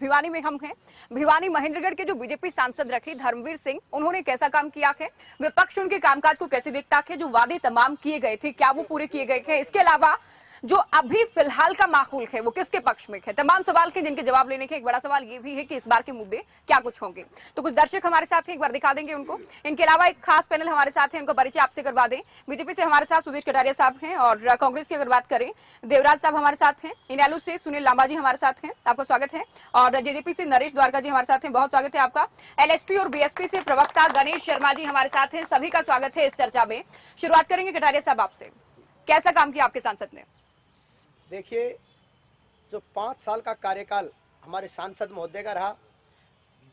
भिवानी में हम हैं। भिवानी महेंद्रगढ़ के जो बीजेपी सांसद रखे धर्मवीर सिंह, उन्होंने कैसा काम किया है, विपक्ष उनके कामकाज को कैसे देखता है, जो वादे तमाम किए गए थे क्या वो पूरे किए गए हैं, इसके अलावा जो अभी फिलहाल का माहौल है वो किसके पक्ष में है, तमाम सवाल के जिनके जवाब लेने के एक बड़ा सवाल ये भी है कि इस बार के मुद्दे क्या कुछ होंगे। तो कुछ दर्शक हमारे साथ हैं, एक बार दिखा देंगे उनको। इनके अलावा एक खास पैनल हमारे साथ है, उनका परिचय आपसे करवा दें। बीजेपी से हमारे साथ सुदेश कटारिया साहब हैं और कांग्रेस की अगर बात करें देवराज साहब हमारे साथ हैं। इनेलो से सुनील लांबा जी हमारे साथ हैं, आपका स्वागत है। और जेजेपी से नरेश द्वारका जी हमारे साथ हैं, बहुत स्वागत है आपका। एलएसपी और बीएसपी से प्रवक्ता गणेश शर्मा जी हमारे साथ हैं, सभी का स्वागत है इस चर्चा में। शुरुआत करेंगे कटारिया साहब आपसे, कैसा काम किया आपके सांसद ने? देखिए, जो 5 साल का कार्यकाल हमारे सांसद महोदय का रहा,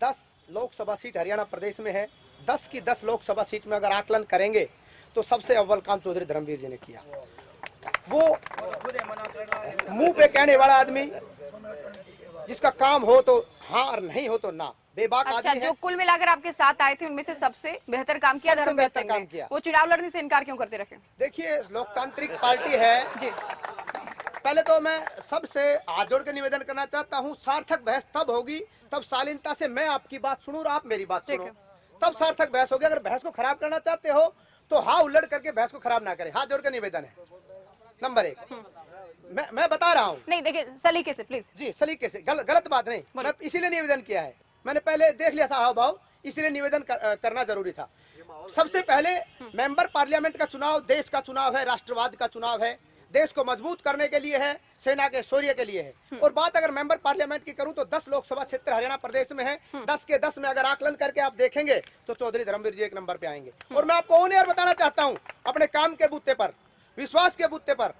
10 लोकसभा सीट हरियाणा प्रदेश में है, 10 की 10 लोकसभा सीट में अगर आकलन करेंगे तो सबसे अव्वल काम चौधरी धर्मवीर जी ने किया। वो मुंह पे कहने वाला आदमी, जिसका काम हो तो हाँ और नहीं हो तो ना, बेबाक आदमी है। जो कुल मिलाकर आपके साथ आए थे उनमें से सबसे बेहतर काम किया धर्मवीर सिंह ने, वो चुनाव लड़ने से इनकार क्यों करते रहे? देखिए, लोकतांत्रिक पार्टी है जी। पहले तो मैं सबसे हाथ जोड़ के निवेदन करना चाहता हूँ, सार्थक बहस तब होगी तब शालीनता से मैं आपकी बात सुनूं और आप मेरी बात सुनो, तब सार्थक बहस होगी। अगर बहस को खराब करना चाहते हो तो हाँ उल्लड़ करके बहस को खराब ना करें। हाथ जोड़ के निवेदन है नंबर 1। मैं बता रहा हूँ, नहीं देखिए सलीके से प्लीज जी, सलीके से, गलत बात नहीं। मैं इसीलिए निवेदन किया है, मैंने पहले देख लिया था हाव भाव, इसीलिए निवेदन करना जरूरी था। सबसे पहले मेंबर पार्लियामेंट का चुनाव देश का चुनाव है, राष्ट्रवाद का चुनाव है, देश को मजबूत करने के लिए है, सेना के शौर्य के लिए है। और बात अगर मेंबर पार्लियामेंट की करूं तो 10 लोकसभा क्षेत्र हरियाणा प्रदेश में है, 10 के 10 में अगर आकलन करके आप देखेंगे तो चौधरी धर्मवीर जी 1 नंबर पे आएंगे। और मैं आपको ऑन एयर बताना चाहता हूं, अपने काम के बूते पर, विश्वास के बूते पर,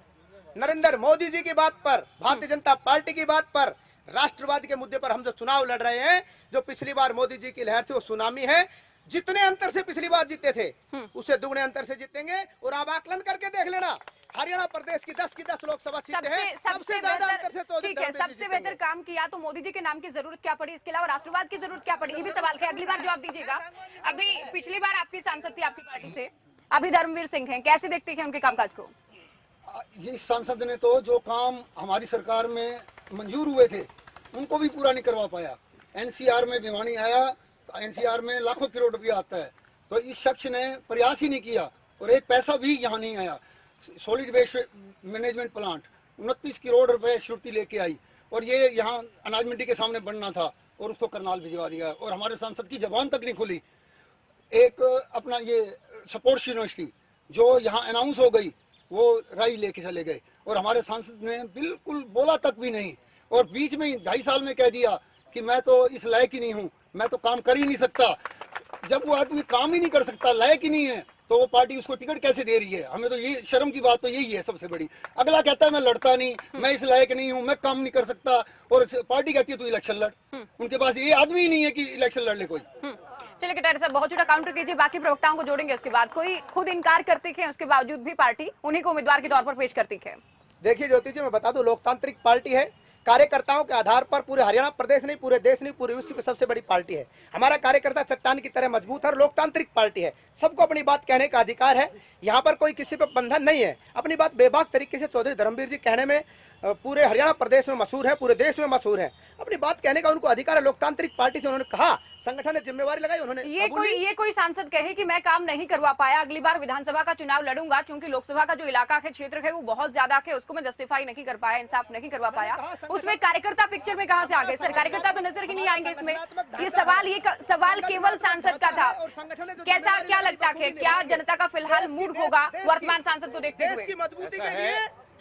नरेंद्र मोदी जी की बात पर, भारतीय जनता पार्टी की बात पर, राष्ट्रवाद के मुद्दे पर हम जो चुनाव लड़ रहे हैं, जो पिछली बार मोदी जी की लहर थी वो सुनामी है। जितने अंतर से पिछली बार जीते थे उससे दुगने अंतर से जीतेंगे। और आप आकलन करके देख लेना, हरियाणा प्रदेश की 10 की 10 लोकसभा सीटें हैं, सबसे ज्यादा अंतर से ठीक है। सबसे बेहतर काम किया तो मोदी जी के नाम की जरूरत क्या पड़ी, इसके अलावा राष्ट्रवाद की जरूरत क्या पड़ी, ये भी सवाल है, अगली बार जवाब दीजिएगा। अभी पिछली बार आपकी सांसद थी आपकी पार्टी से, अभी धर्मवीर सिंह हैं, कैसे देखते हैं उनके कामकाज को? ये सांसद ने तो जो काम हमारी सरकार में मंजूर हुए थे उनको भी पूरा नहीं करवा पाया। एनसीआर में भिवानी आया तो एनसीआर में लाखों करोड़ रुपया आता है, तो इस शख्स ने प्रयास ही नहीं किया और एक पैसा भी यहाँ नहीं आया। Solid waste management plant 29 crore रुपए श्रुति लेके आई और ये यहाँ अनाज मंडी के सामने बनना था और उसको करनाल भिजवा दिया और हमारे सांसद की जबान तक नहीं खुली। एक अपना ये स्पोर्ट्स यूनिवर्सिटी जो यहाँ अनाउंस हो गई वो राय लेके चले गए और हमारे सांसद ने बिल्कुल बोला तक भी नहीं और बीच में 2.5 साल में कह दिया कि मैं तो इस लायक ही नहीं हूँ, मैं तो काम कर ही नहीं सकता। जब वो आदमी काम ही नहीं कर सकता, लायक ही नहीं है, तो वो पार्टी उसको टिकट कैसे दे रही है? हमें तो ये शर्म की बात तो यही है सबसे बड़ी। अगला कहता है मैं लड़ता नहीं, मैं इस लायक नहीं हूँ, मैं काम नहीं कर सकता, और पार्टी कहती है तू इलेक्शन लड़। उनके पास ये आदमी ही नहीं है कि इलेक्शन लड़ ले कोई। चलिए कटारिया साहब, बहुत छोटा काउंटर कीजिए, बाकी प्रवक्ताओं को जोड़ेंगे उसके बाद। कोई खुद इनकार करते हैं, उसके बावजूद भी पार्टी उन्हीं को उम्मीदवार के तौर पर पेश करती है। देखिए ज्योति जी, मैं बता दूं, लोकतांत्रिक पार्टी है, कार्यकर्ताओं के आधार पर पूरे हरियाणा प्रदेश नहीं, पूरे देश नहीं, पूरे विश्व की सबसे बड़ी पार्टी है। हमारा कार्यकर्ता चट्टान की तरह मजबूत है और लोकतांत्रिक पार्टी है, सबको अपनी बात कहने का अधिकार है। यहाँ पर कोई किसी पे बंधन नहीं है, अपनी बात बेबाक तरीके से चौधरी धर्मवीर जी कहने में पूरे हरियाणा प्रदेश में मशहूर है, पूरे देश में मशहूर है। अपनी बात कहने का उनको अधिकार है। लोकतांत्रिक पार्टी से उन्होंने कहा, संगठन ने जिम्मेवारी लगाई, उन्होंने ये कोई सांसद कहे कि मैं काम नहीं करवा पाया, अगली बार विधानसभा का चुनाव लड़ूंगा, क्योंकि लोकसभा का जो इलाका है, क्षेत्र है, वो बहुत ज्यादा है, उसको मैं जस्टिफाई नहीं कर पाया, इंसाफ नहीं करवा पाया, उसमें कार्यकर्ता पिक्चर में कहां से आ गए? सर, कार्यकर्ता तो नजर ही नहीं आएंगे इसमें। ये सवाल केवल सांसद का था। कैसा क्या लगता है, क्या जनता का फिलहाल मूड होगा वर्तमान सांसद को देखते हुए?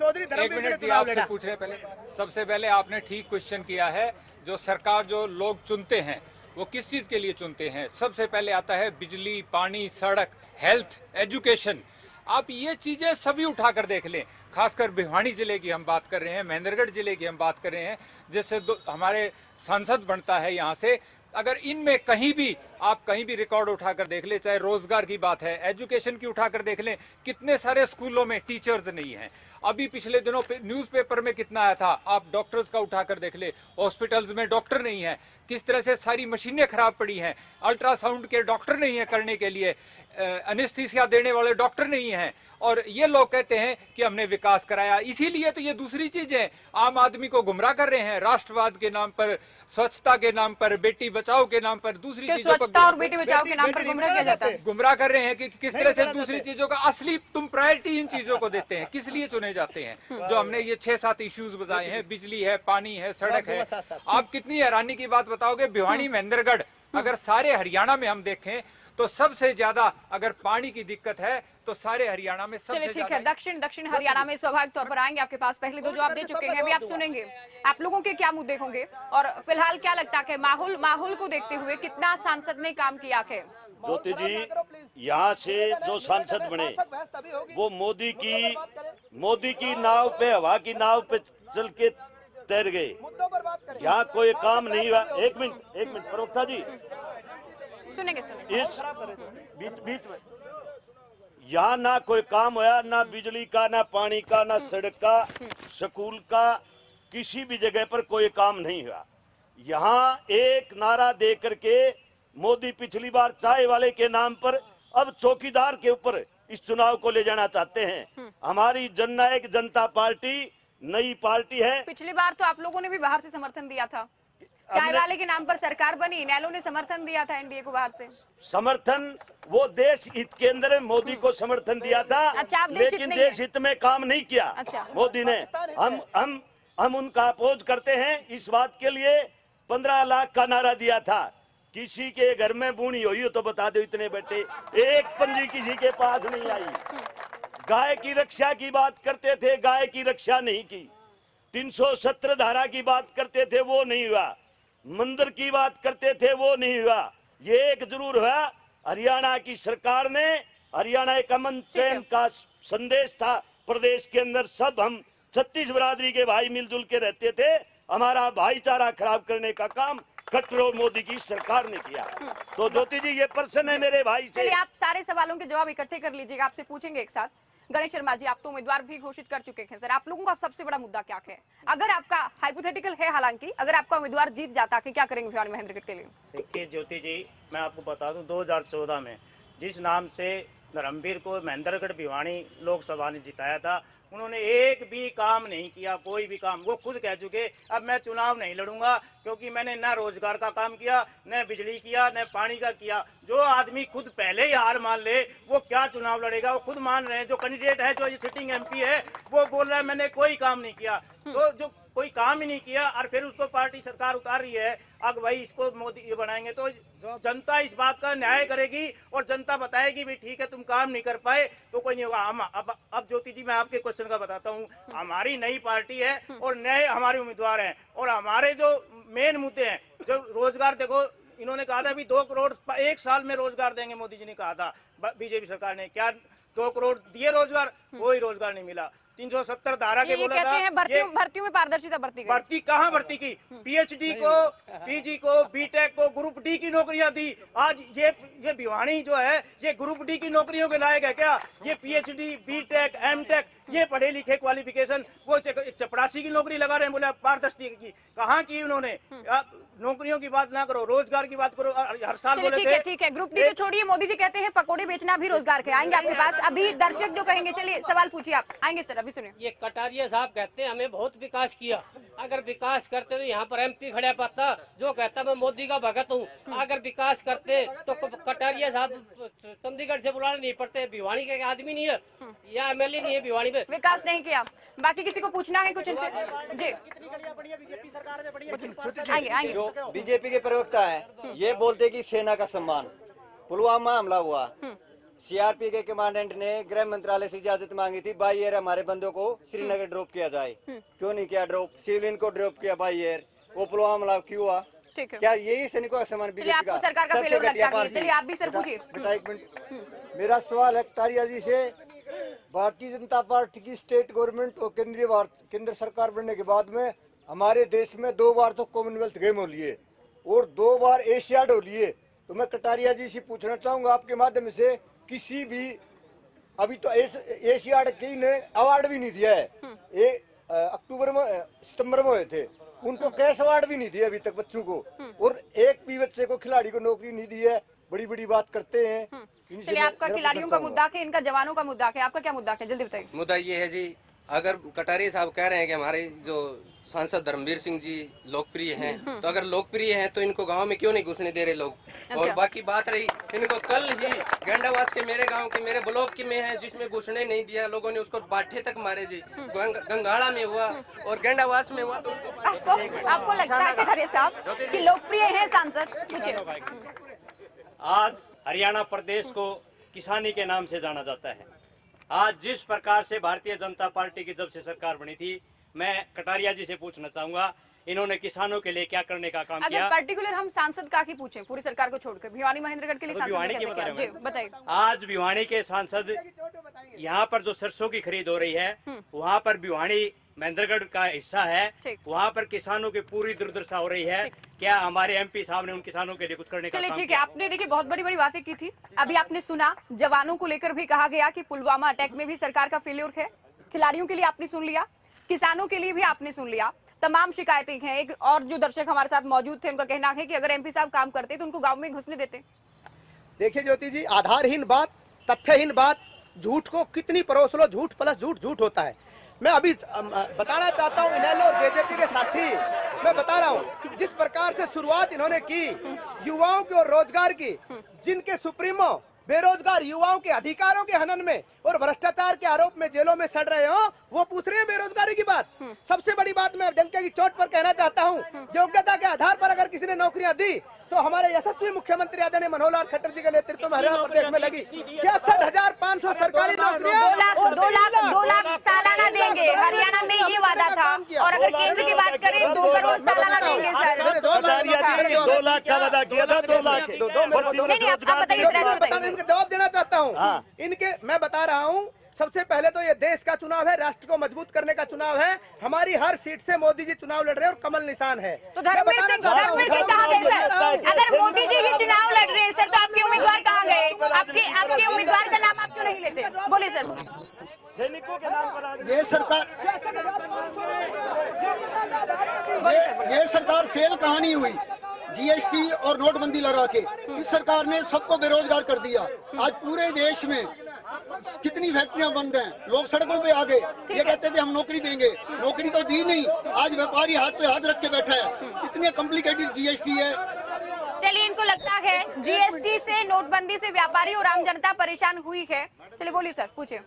चौधरी एक मिनट आपसे पूछ रहे, पहले सबसे पहले आपने ठीक क्वेश्चन किया है। जो सरकार, जो लोग चुनते हैं वो किस चीज के लिए चुनते हैं? सबसे पहले आता है बिजली, पानी, सड़क, हेल्थ, एजुकेशन। आप ये चीजें सभी उठाकर देख लें। खासकर भिवानी जिले की हम बात कर रहे हैं, महेंद्रगढ़ जिले की हम बात कर रहे हैं, जिससे हमारे सांसद बनता है यहाँ से। अगर इनमें कहीं भी आप कहीं भी रिकॉर्ड उठाकर देख ले, चाहे रोजगार की बात है, एजुकेशन की उठाकर देख लें, कितने सारे स्कूलों में टीचर्स नहीं हैं। अभी पिछले दिनों न्यूज़पेपर में कितना आया था, आप डॉक्टर्स का उठाकर देख ले, हॉस्पिटल्स में डॉक्टर नहीं है, किस तरह से सारी मशीनें खराब पड़ी हैं, अल्ट्रासाउंड के डॉक्टर नहीं है करने के लिए, एनेस्थीसिया देने वाले डॉक्टर नहीं हैं, और ये लोग कहते हैं कि हमने विकास कराया। इसीलिए तो ये दूसरी चीज है, आम आदमी को गुमराह कर रहे हैं राष्ट्रवाद के नाम पर, स्वच्छता के नाम पर, बेटी बचाओ के नाम पर, दूसरी चीजों स्वच्छता और बेटी बचाओ के नाम पर गुमराह किया जाता है। गुमराह कर रहे हैं कि किस तरह से दूसरी चीजों का असली तुम प्रायोरिटी इन चीजों को देते हैं, किस लिए चुने जाते हैं। जो हमने ये 6-7 इश्यूज बताए हैं, बिजली है, पानी है, सड़क है। आप कितनी हैरानी की बात बताओगे, भिवानी महेंद्रगढ़ अगर सारे हरियाणा में हम देखें तो सबसे ज्यादा अगर पानी की दिक्कत है तो सारे हरियाणा में सबसे चलिए ठीक है, ज्यादा। दक्षिण हरियाणा में स्वाभाविक तौर पर आएंगे आपके पास। पहले दो जो आप दे चुके हैं अभी आप सुनेंगे, आप लोगों के क्या मुद्दे होंगे, और फिलहाल क्या लगता है माहौल को देखते हुए कितना सांसद ने काम किया है? ज्योति जी, यहाँ से जो सांसद बने वो मोदी की नाव पे, हवा की नाव पे चल के तैर गए। यहाँ कोई काम नहीं हुआ। एक मिनट प्रवक्ता जी, सुनेंगे। इस बीच में यहाँ ना कोई काम हुआ, ना बिजली का, ना पानी का, ना सड़क का, स्कूल का, किसी भी जगह पर कोई काम नहीं हुआ। यहाँ एक नारा दे करके मोदी पिछली बार चाय वाले के नाम पर अब चौकीदार के ऊपर इस चुनाव को ले जाना चाहते हैं। हमारी जननायक जनता पार्टी नई पार्टी है। पिछली बार तो आप लोगों ने भी बाहर से समर्थन दिया था, चाय वाले के नाम पर सरकार बनी, इनेलो ने समर्थन दिया था एनडीए को बाहर से। समर्थन वो देश हित के अंदर मोदी को समर्थन दिया था। अच्छा, लेकिन देश हित में काम नहीं किया। अच्छा। मोदी ने हम उनका अपोज करते हैं। इस बात के लिए 15 लाख का नारा दिया था। किसी के घर में बूढ़ी हुई हो तो बता दो, इतने बेटे एक पंजी किसी के पास नहीं आई। गाय की रक्षा की बात करते थे, गाय की रक्षा नहीं की। 317 धारा की बात करते थे, वो नहीं हुआ। मंदिर की बात करते थे, वो नहीं हुआ। ये एक जरूर हुआ, हरियाणा की सरकार ने, हरियाणा एक अमन चैन का संदेश था प्रदेश के अंदर। सब हम 36 बरादरी के भाई मिलजुल के रहते थे। हमारा भाईचारा खराब करने का काम कटरो मोदी की सरकार ने किया। तो ज्योति जी, ये प्रश्न है मेरे भाई से। चलिए, आप सारे सवालों के जवाब इकट्ठे कर लीजिएगा, आपसे पूछेंगे एक साथ। गणेश शर्मा जी, आप तो उम्मीदवार भी घोषित कर चुके हैं सर, आप लोगों का सबसे बड़ा मुद्दा क्या है? अगर आपका हाइपोथेटिकल है, हालांकि अगर आपका उम्मीदवार जीत जाता है, क्या करेंगे भिवानी महेंद्रगढ़ के लिए? देखिए ज्योति जी, मैं आपको बता दूं, 2014 में जिस नाम से धर्मवीर को महेंद्रगढ़ भिवानी लोकसभा ने जिताया था, उन्होंने एक भी काम नहीं किया, कोई भी काम। वो खुद कह चुके अब मैं चुनाव नहीं लड़ूंगा क्योंकि मैंने न रोजगार का काम किया, न बिजली किया, न पानी का किया। जो आदमी खुद पहले ही हार मान ले वो क्या चुनाव लड़ेगा? वो खुद मान रहे हैं। जो कैंडिडेट है, जो ये सिटिंग एमपी है, वो बोल रहा है मैंने कोई काम नहीं किया। तो जो कोई काम ही नहीं किया और फिर उसको पार्टी सरकार उतार रही है, अब भाई इसको मोदी ये बनाएंगे तो जनता इस बात का न्याय करेगी और जनता बताएगी भी ठीक है तुम काम नहीं कर पाए तो कोई नहीं होगा। हम अब ज्योति जी, मैं आपके क्वेश्चन का बताता हूँ। हमारी नई पार्टी है और नए हमारे उम्मीदवार हैं, और हमारे जो मेन मुद्दे हैं, जो रोजगार, देखो इन्होंने कहा था अभी 2 करोड़ 1 साल में रोजगार देंगे, मोदी जी ने कहा था। बीजेपी सरकार ने क्या 2 करोड़ दिए रोजगार? कोई रोजगार नहीं मिला। 370 धारा के बोला था। भर्तियों में पारदर्शिता भर्ती कहाँ भर्ती की? पीएचडी को, पीजी को, बीटेक को, ग्रुप डी की नौकरियां दी। आज ये भिवानी जो है ये ग्रुप डी की नौकरियों के लायक है क्या? ये पीएचडी, बीटेक, एमटेक, ये पढ़े लिखे क्वालिफिकेशन, वो चपरासी की नौकरी लगा रहे हैं, बोले पारदर्शिता की। कहाँ की उन्होंने? नौकरियों की बात ना करो, रोजगार की बात करो। हर साल बोले थे। ठीक है, ग्रुप डी को छोड़िए, मोदी जी कहते हैं पकोड़े बेचना भी रोजगार के। आएंगे आपके पास, अभी दर्शक जो कहेंगे। चलिए सवाल पूछिए आप, आएंगे सर, अभी सुनिए। ये कटारिया साहब कहते हैं हमें बहुत विकास किया। अगर विकास करते तो यहाँ पर एमपी खड़ा पाता जो कहता मैं मोदी का भगत हूँ। अगर विकास करते तो कटारिया साहब चंडीगढ़ से बुलाने नहीं पड़ते। भिवानी का आदमी नहीं है या एमएलए नहीं है भिवानी में, विकास नहीं किया। बाकी किसी को पूछना है कुछ इनसे? जी, आएंगे। जो बीजेपी के प्रवक्ता है ये बोलते कि सेना का सम्मान, पुलवामा हमला हुआ, सीआरपी के कमांडेंट ने गृह मंत्रालय से इजाजत मांगी थी बाई एयर हमारे बंदों को श्रीनगर ड्रॉप किया जाए। क्यों नहीं किया ड्रॉप? सिविलियन को ड्रॉप किया बाई एयर। वो पुलवामा हमला क्यों हुआ? ठीक है, क्या यही सैनिकों का सम्मान बीजेपी आपको का? सरकार का फेलियर लगता है? चलिए आप भी सर पूछिए। बेटा एक मिनट, मेरा सवाल है कटारिया जी से। भारतीय जनता पार्टी की स्टेट गवर्नमेंट और केंद्र सरकार बनने के बाद में हमारे देश में 2 बार तो कॉमनवेल्थ गेम हो लिए और 2 बार एशियाड हो लिए। तो मैं कटारिया जी से पूछना चाहूंगा आपके माध्यम से, किसी भी अभी तो एशियाड की ने अवार्ड भी नहीं दिया है। अक्टूबर में, सितंबर में हुए थे, उनको कैश अवार्ड भी नहीं दिया अभी तक बच्चों को, और एक भी बच्चे को, खिलाड़ी को नौकरी नहीं दी है। बड़ी बड़ी बात करते हैं। इनसे चलिए, मैं आपका निरपेक्ष खिलाड़ियों करता का हूँ। मुद्दा है, इनका जवानों का मुद्दा है, आपका क्या मुद्दा है, जल्दी बताइए। मुद्दा ये है जी, अगर कटारिया साहब कह रहे हैं कि हमारे जो सांसद धर्मवीर सिंह जी लोकप्रिय हैं, तो अगर लोकप्रिय हैं तो इनको गांव में क्यों नहीं घुसने दे रहे लोग। और बाकी बात रही, इनको कल ही गेंडावास के मेरे गांव के मेरे ब्लॉक के में है जिसमें घुसने नहीं दिया, लोगों ने उसको बाठे तक मारे जी। गंगाड़ा में हुआ और गेंडावास में हुआ। तो आपको लगता है कटारिया साहब कि लोकप्रिय है सांसद? पूछिए। आज हरियाणा प्रदेश को किसानी के नाम से जाना जाता है। आज जिस प्रकार से भारतीय जनता पार्टी की जब से सरकार बनी थी, मैं कटारिया जी से पूछना चाहूंगा, इन्होंने किसानों के लिए क्या करने का काम किया? अगर पर्टिकुलर हम सांसद का ही पूछें, पूरी सरकार को छोड़कर, भिवानी महेंद्रगढ़ के लिए सांसद ने कैसे किया? जी बताइए। आज भिवानी के सांसद, यहाँ पर जो सरसों की खरीद हो रही है, वहाँ पर भिवानी महेंद्रगढ़ का हिस्सा है, वहाँ पर किसानों की पूरी दुर्दशा हो रही है। क्या हमारे एमपी साहब ने उन किसानों के लिए कुछ करने का काम चलिए ठीक है, किया? आपने देखिए बहुत बड़ी बड़ी बातें की थी। अभी आपने सुना जवानों को लेकर भी कहा गया कि पुलवामा अटैक में भी सरकार का फेल्योर है। खिलाड़ियों के लिए आपने सुन लिया, किसानों के लिए भी आपने सुन लिया, तमाम शिकायतें हैं। एक और जो दर्शक हमारे साथ मौजूद थे, उनका कहना है कि अगर एमपी साहब काम करते तो उनको गांव में घुसने देते। देखिए ज्योति जी, आधारहीन बात, तथ्यहीन बात, झूठ को कितनी परोस लो, झूठ प्लस झूठ झूठ होता है। मैं अभी बताना चाहता हूँ, इनेलो और जेजेपी के साथी, मैं बता रहा हूँ जिस प्रकार से शुरुआत इन्होंने की युवाओं के और रोजगार की, जिनके सुप्रीमो बेरोजगार युवाओं के अधिकारों के हनन में और भ्रष्टाचार के आरोप में जेलों में सड़ रहे हो, वो पूछ रहे हैं बेरोजगारी की बात। सबसे बड़ी बात मैं डंके की चोट पर कहना चाहता हूँ, योग्यता के आधार पर अगर किसी ने नौकरियां दी तो हमारे यशस्वी मुख्यमंत्री आदरणीय मनोहर लाल खट्टर जी के नेतृत्व में हरियाणा प्रदेश में लगी 66,500 सरकारी नौकरियां। 2 लाख सालाना देंगे, हरियाणा में ये वादा था। और अगर केंद्र की बात करें 2 करोड़ सालाना देंगे सर। 2 लाख का वादा किया था, 2 लाख। नहीं, आप बताइए। इनके जवाब देना चाहता हूँ। इनके मैं बता रहा हूँ, सबसे पहले तो ये देश का चुनाव है, राष्ट्र को मजबूत करने का चुनाव है। हमारी हर सीट से मोदी जी चुनाव लड़ रहे हैं और कमल निशान है। तो धर्मवीर सिंह कहाँ गए सर? अगर मोदी जी ही चुनाव लड़ रहे हैं सर, तो आपके उम्मीदवार कहाँ गए? आपके उम्मीदवार का नाम आप क्यों नहीं लेते? बोले सर। सैनिकों के नाम पर ये सरकार फेल कहानी हुई। जीएसटी और नोटबंदी लगा के इस सरकार ने सबको बेरोजगार कर दिया। आज पूरे देश में कितनी फैक्ट्रियां बंद हैं, लोग सड़कों पे आ गए। ये कहते थे हम नौकरी देंगे, नौकरी तो दी नहीं। आज व्यापारी हाथ पे हाथ रख के बैठा है। इतनी कॉम्प्लिकेटेड जीएसटी है। चलिए, इनको लगता है जीएसटी से, नोटबंदी से व्यापारी और आम जनता परेशान हुई है। चलिए बोलिए सर, पूछिए।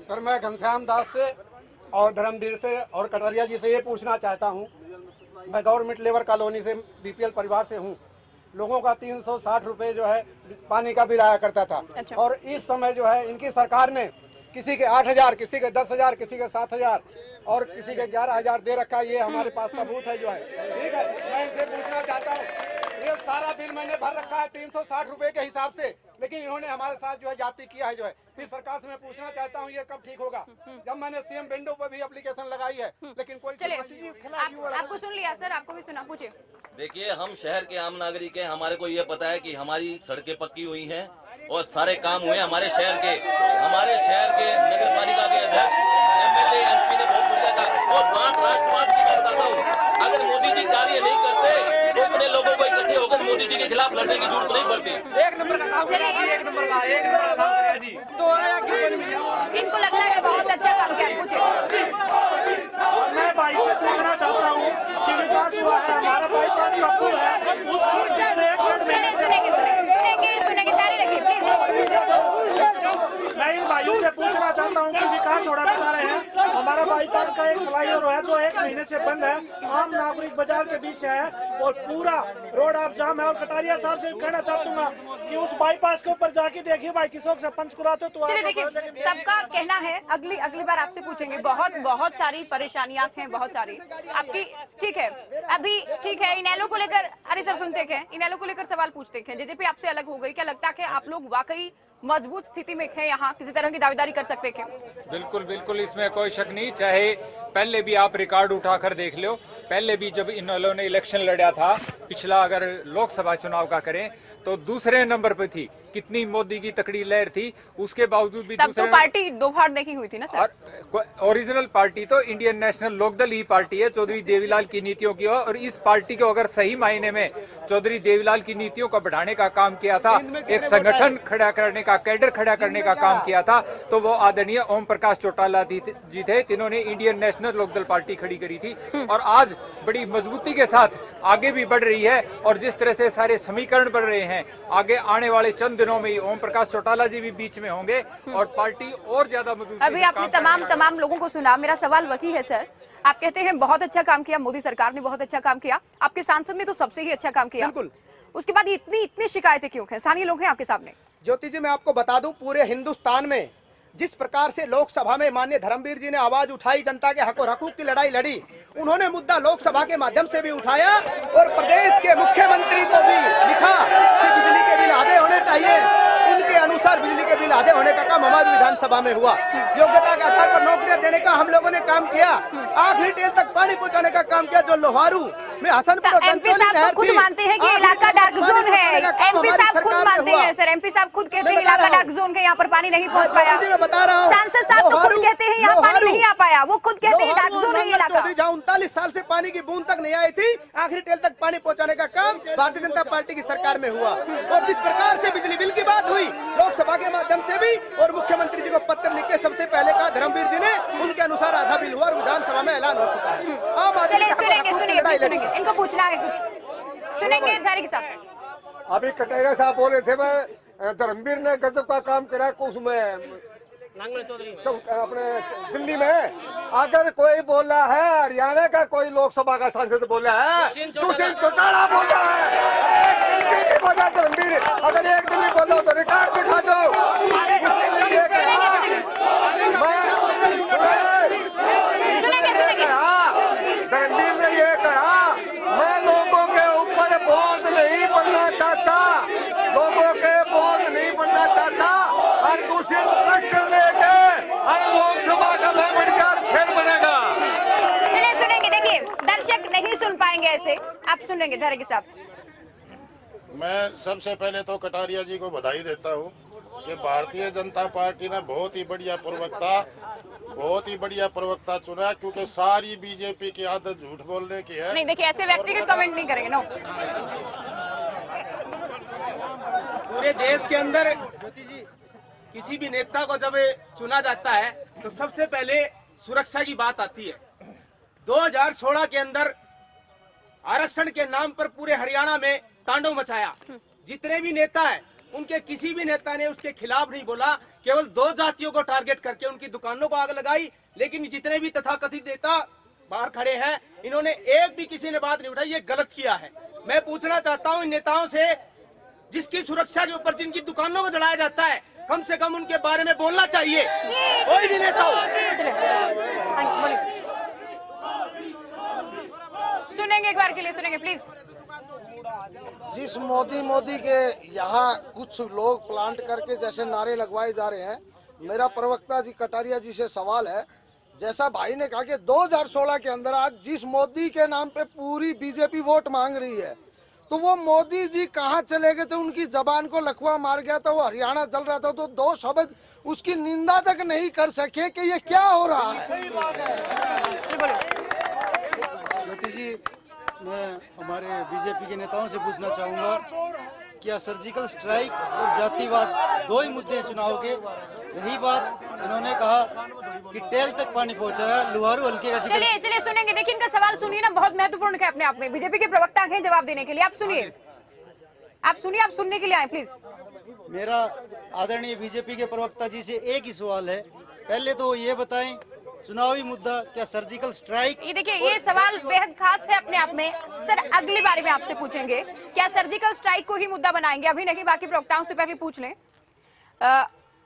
सर, मैं घनश्याम दास से और धर्मवीर से और कटारिया जी से ये पूछना चाहता हूँ। मैं गवर्नमेंट लेबर कॉलोनी से बीपीएल परिवार से हूँ। लोगों का 360 रुपए जो है पानी का बिल आया करता था। अच्छा। और इस समय जो है इनकी सरकार ने किसी के 8,000, किसी के 10,000, किसी के 7,000 और किसी के 11,000 दे रखा है। ये हमारे पास सबूत है जो है। ठीक है, मैं इनसे पूछना चाहता हूँ, ये सारा बिल मैंने भर रखा है 360 रुपए के हिसाब से, लेकिन इन्होंने हमारे साथ जो है जाति किया है जो है। फिर सरकार से मैं पूछना चाहता हूँ, ये कब ठीक होगा? जब मैंने सीएम विंडो पर भी एप्लीकेशन लगाई है, लेकिन कोई चलिए, आपको सुन लिया सर, आपको भी सुना, पूछिए। देखिए, हम शहर के आम नागरिक हैं, हमारे को ये पता है कि हमारी सड़कें पक्की हुई हैं और सारे काम हुए हमारे शहर के नगर पालिका के अध्यक्ष, एमएलए, एमपी ने बहुत बढ़िया था। और बात राष्ट्रवाद की बात करता हूँ, अगर मोदी जी कार्य नहीं करते तो अपने लोगों को इकट्ठे होकर मोदी जी के खिलाफ लड़ने की जरूरत नहीं पड़ती। इनको लगता है बहुत अच्छा काम किया। मैं भाई से पूछना चाहता हूँ कि विकास हुआ है, हमारा बाईपास का पुल है, उस पुल सुनेंगे, जारी रखिए प्लीज। मैं इन भाइयों से पूछना चाहता हूँ कि विकास हो रहा बता रहे हैं, हमारा बाईपास का एक फ्लाईओवर है जो 1 महीने से बंद है, आम नागरिक बाजार के बीच है और पूरा रोड आप जाम है। और कटारिया साहब से कहना चाहता हूँ कि उस बाईपास के ऊपर जाके देखिए भाई, किसों से पंचकुला तो चलिए देखिए, सबका कहना है, अगली बार आपसे पूछेंगे। बहुत सारी परेशानियां हैं, बहुत सारी आपकी। ठीक है, अभी ठीक है, इनेलो को लेकर, अरे सर सुनते हैं, इनेलो को लेकर सवाल पूछते हैं। जेजेपी आपसे अलग हो गई, क्या लगता है आप लोग वाकई मजबूत स्थिति में हैं, यहाँ किसी तरह की दावेदारी कर सकते हैं? बिल्कुल बिल्कुल, इसमें कोई शक नहीं। चाहे पहले भी आप रिकॉर्ड उठाकर देख लो, पहले भी जब इन्होंने इलेक्शन लड़ा था, पिछला अगर लोकसभा चुनाव का करें तो दूसरे नंबर पर थी कितनी मोदी की तकड़ी लहर थी, उसके बावजूद भी तब तो पार्टी दो भाग नहीं हुई थी ना सर। और ओरिजिनल पार्टी तो इंडियन नेशनल लोकदल ही पार्टी है, चौधरी देवीलाल की नीतियों की। और इस पार्टी को अगर सही मायने में चौधरी देवीलाल की नीतियों को बढ़ाने का काम किया था, एक संगठन खड़ा करने का, कैडर खड़ा करने का काम किया था, तो वो आदरणीय ओम प्रकाश चौटाला जी थे, जिन्होंने इंडियन नेशनल लोकदल पार्टी खड़ी करी थी और आज बड़ी मजबूती के साथ आगे भी बढ़ रही है। और जिस तरह से सारे समीकरण बढ़ रहे हैं, आगे आने वाले चंद दिनों में ही ओम प्रकाश चौटाला जी भी बीच में होंगे और पार्टी और ज्यादा मजबूत। अभी आपने तमाम लोगों को सुना, मेरा सवाल वही है सर, आप कहते हैं बहुत अच्छा काम किया, मोदी सरकार ने बहुत अच्छा काम किया, आपके सांसद ने तो सबसे ही अच्छा काम किया, बिल्कुल। उसके बाद इतनी शिकायतें क्यों हैं? स्थानीय लोग हैं आपके सामने। ज्योति जी, मैं आपको बता दूं, पूरे हिंदुस्तान में जिस प्रकार से लोकसभा में माननीय धर्मवीर जी ने आवाज उठाई, जनता के हक और हकूक की लड़ाई लड़ी, उन्होंने मुद्दा लोकसभा के माध्यम से भी उठाया और प्रदेश के मुख्यमंत्री को भी लिखा कि बिजली के बिल आधे होने चाहिए। उनके अनुसार बिजली के बिल आधे होने का काम हमारी विधानसभा में हुआ। योग्यता के आधार पर नौकरियां देने का हम लोगों ने काम किया, आखिरी टेल तक पानी पहुंचाने का काम किया। जो लोहारू में हसनपुर एमपी साहब खुद मानते हैं कि इलाका डार्क जोन है, एमपी साहब खुद मानते हैं सर, एमपी साहब खुद कहते हैं इलाका डार्क जोन है, यहाँ पर पानी नहीं पहुंच पाया। मैं बता रहा हूँ, सांसद साहब तो खुद कहते हैं यहाँ पानी नहीं आ पाया, वो खुद कहते हैं डार्क जोन है ये इलाका। 39 साल से पानी की बूंद तक नहीं आई थी, आखिरी टेल तक पानी पहुंचाने का काम भारतीय जनता पार्टी की सरकार में हुआ। और जिस प्रकार से बिजली बिल की बात हुई, लोकसभा के माध्यम से भी और मुख्यमंत्री जी को पत्र लिख के सबसे पहले कहा धर्मवीर जी ने, उनके अनुसार आधा बिल हुआ और विधानसभा में ऐलान हो चुका है। सुनेंगे, इनको पूछना है कुछ, सुनेंगे धारी साहब। अभी कटेरिया साहब बोले थे, मैं धर्मवीर ने गजब का काम करा उसमें अपने दिल्ली में। अगर कोई बोला है हरियाणा का कोई लोकसभा का सांसद बोला है, दुष्यंत चौटाला बोला है, एक दिन भी नहीं बोला धर्मवीर। अगर एक दिन भी बोला तो रिकॉर्ड दिखा दो। धर्मवीर ने ये कहा, मैं लोगों के ऊपर बोझ नहीं बनना चाहता, लोगों के बोझ नहीं बनना चाहता। और दूसरे ट्रैक्टर लेके और लोकसभा का बढ़कर फिर बनेगा। चलिए सुनेंगे, देखिए दर्शक नहीं सुन पाएंगे ऐसे, आप सुनेंगे धारी साहब। मैं सबसे पहले तो कटारिया जी को बधाई देता हूँ कि भारतीय जनता पार्टी ने बहुत ही बढ़िया प्रवक्ता चुना, क्योंकि सारी बीजेपी की आदत झूठ बोलने की है। नहीं देखिए, ऐसे व्यक्तिगत कमेंट नहीं करेंगे ना। पूरे देश के अंदर किसी भी नेता को जब चुना जाता है तो सबसे पहले सुरक्षा की बात आती है। 2016 के अंदर आरक्षण के नाम पर पूरे हरियाणा में तांडव मचाया। जितने भी नेता हैं, उनके किसी भी नेता ने उसके खिलाफ नहीं बोला, केवल 2 जातियों को टारगेट करके उनकी दुकानों को आग लगाई। लेकिन जितने भी तथाकथित नेता बाहर खड़े हैं, इन्होंने एक भी किसी ने बात नहीं उठाई, ये गलत किया है। मैं पूछना चाहता हूं इन नेताओं से, जिसकी सुरक्षा के ऊपर जिनकी दुकानों को जलाया जाता है, कम से कम उनके बारे में बोलना चाहिए, कोई भी नेता हो। सुनेंगे, एक बार के लिए सुनेंगे प्लीज। जिस मोदी के यहाँ कुछ लोग प्लांट करके जैसे नारे लगवाए जा रहे हैं, मेरा प्रवक्ता जी कटारिया जी से सवाल है, जैसा भाई ने कहा कि 2016 के अंदर आज जिस मोदी के नाम पे पूरी बीजेपी वोट मांग रही है, तो वो मोदी जी कहाँ चले गए थे? उनकी जबान को लकवा मार गया था, वो हरियाणा चल रहा था, तो 2 शब्द उसकी निंदा तक नहीं कर सके कि ये क्या हो रहा है। सही बात है। ज्योति जी, मैं हमारे बीजेपी के नेताओं से पूछना चाहूँगा, क्या सर्जिकल स्ट्राइक और जातिवाद 2 ही मुद्दे हैं चुनाव के? रही बात, इन्होंने कहा कि टेल तक पानी पहुंचा है, लोहारू हल्के का जिक्र। चलिए सुनेंगे, देखिए इनका सवाल सुनिए ना, बहुत महत्वपूर्ण है अपने आप में। बीजेपी के प्रवक्ता हैं जवाब देने के लिए, आप सुनिए, आप सुनने के लिए आए प्लीज। मेरा आदरणीय बीजेपी के प्रवक्ता जी से एक ही सवाल है, पहले तो ये बताएं, चुनावी मुद्दा क्या सर्जिकल स्ट्राइक? ये देखिए, ये सवाल बेहद खास है अपने आप में। सर अगली बारी में आपसे पूछेंगे, क्या सर्जिकल स्ट्राइक को ही मुद्दा बनाएंगे? अभी नहीं, बाकी प्रवक्ताओं से पहले पूछ लें।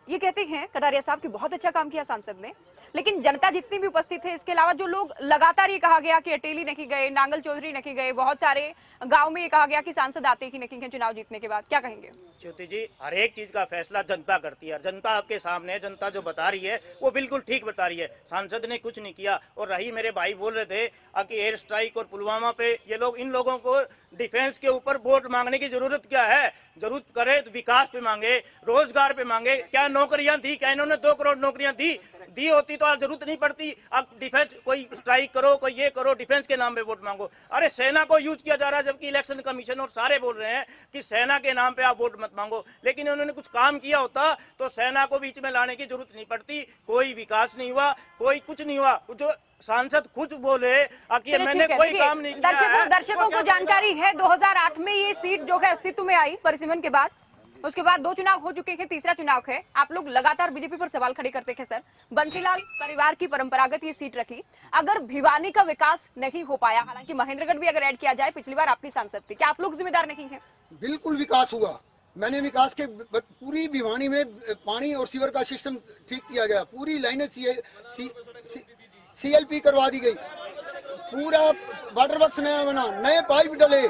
ये कहते हैं कटारिया साहब की बहुत अच्छा काम किया सांसद ने, लेकिन जनता जितनी भी उपस्थित है, इसके अलावा जो लोग लगातार ये कहा गया कि अटेली नहीं गए, नांगल चौधरी नहीं गए, बहुत सारे गांव में ये कहा गया कि सांसद आते ही नहीं हैं चुनाव जीतने के बाद, क्या कहेंगे? ज्योति जी, हर एक चीज का फैसला जनता करती है। जनता आपके सामने है, जनता जो बता रही है वो बिल्कुल ठीक बता रही है। सांसद ने कुछ नहीं किया। और रही, मेरे भाई बोल रहे थे कि एयर स्ट्राइक और पुलवामा पे ये लोग, इन लोगों को डिफेंस के ऊपर वोट मांगने की जरूरत क्या है? जरूरत करे तो विकास पे मांगे, रोजगार पे मांगे। क्या नौकरियां दी? क्या इन्होंने 2 करोड़ नौकरियां दी होती तो आज जरूरत नहीं पड़ती। अब डिफेंस, कोई स्ट्राइक करो, कोई ये करो, डिफेंस के नाम पे वोट मांगो। अरे सेना को यूज किया जा रहा है, जबकि इलेक्शन कमीशन और सारे बोल रहे हैं कि सेना के नाम पे आप वोट मत मांगो। लेकिन उन्होंने कुछ काम किया होता तो सेना को बीच में लाने की जरूरत नहीं पड़ती। कोई विकास नहीं हुआ, कोई कुछ नहीं हुआ। जो सांसद खुद बोले कि मैंने कोई काम नहीं किया। दर्शकों को जानकारी है 2008 में ये सीट जो है अस्तित्व में आई परिसीमन के बाद, उसके बाद 2 चुनाव हो चुके हैं, तीसरा चुनाव है। आप लोग लगातार बीजेपी पर सवाल खड़े करते हैं सर, बंसीलाल परिवार की परंपरागत ये सीट रखी, अगर भिवानी का विकास नहीं हो पाया, हालांकि महेंद्रगढ़ भी अगर ऐड किया जाए, पिछली बार आपकी सांसद थी, क्या आप लोग जिम्मेदार नहीं है? बिल्कुल विकास हुआ। मैंने विकास के पूरी भिवानी में पानी और सीवर का सिस्टम ठीक किया गया, पूरी लाइनें CLP करवा दी गई, पूरा वाटर वर्क्स नया बना, नए पाइप डले,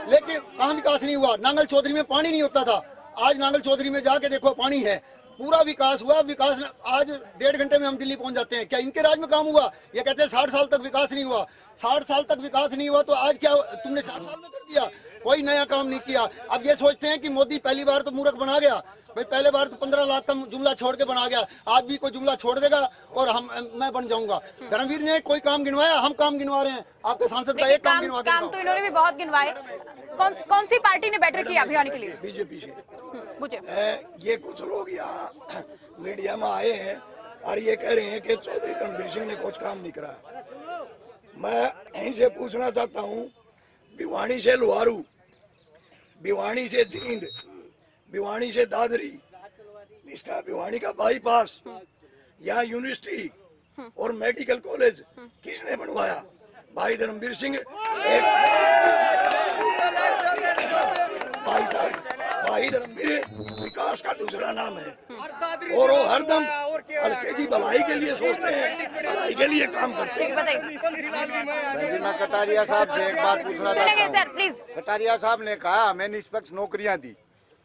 लेकिन कहाँ विकास नहीं हुआ। नांगल चौधरी में पानी नहीं होता था, आज नांगल चौधरी में जाके देखो पानी है, पूरा विकास हुआ। विकास आज 1.5 घंटे में हम दिल्ली पहुंच जाते हैं। क्या इनके राज में काम हुआ? ये कहते हैं 60 साल तक विकास नहीं हुआ। 60 साल तक विकास नहीं हुआ तो आज क्या तुमने 60 साल में कर दिया? कोई नया काम नहीं किया। अब ये सोचते हैं कि मोदी पहली बार तो मूर्ख बना गया, भाई पहले बार तो 15 लाख का जुमला छोड़ के बना गया, आज भी कोई जुमला छोड़ देगा और मैं बन जाऊंगा। धर्मवीर ने कोई काम गिनवाया? हम काम गिनवा रहे हैं। आपके सांसद का एक काम गिनवा के काम तो इन्होंने भी बहुत गिनवाए। कौन सी पार्टी ने बेटर किया अभियान के लिए? बीजेपी से। मुझे ये कुछ लोग यहाँ मीडिया में आए हैं और ये कह रहे हैं कि चौधरी धर्मवीर सिंह ने कुछ काम नहीं करा। मैं इनसे पूछना चाहता हूँ, भिवानी से लोहारू, भिवानी से जींद, भिवानी से दादरी, इसका भिवानी का बाईपास, यहाँ यूनिवर्सिटी और मेडिकल कॉलेज किसने बनवाया? भाई धर्मवीर सिंह। भाई धर्मवीर विकास का दूसरा नाम है और वो हरदम हल्के की भलाई के लिए सोचते हैं, भलाई के लिए काम करते हैं। मैं कटारिया साहब से एक बात पूछना चाहता हूँ। कटारिया साहब ने कहा हमें निष्पक्ष नौकरियां दी,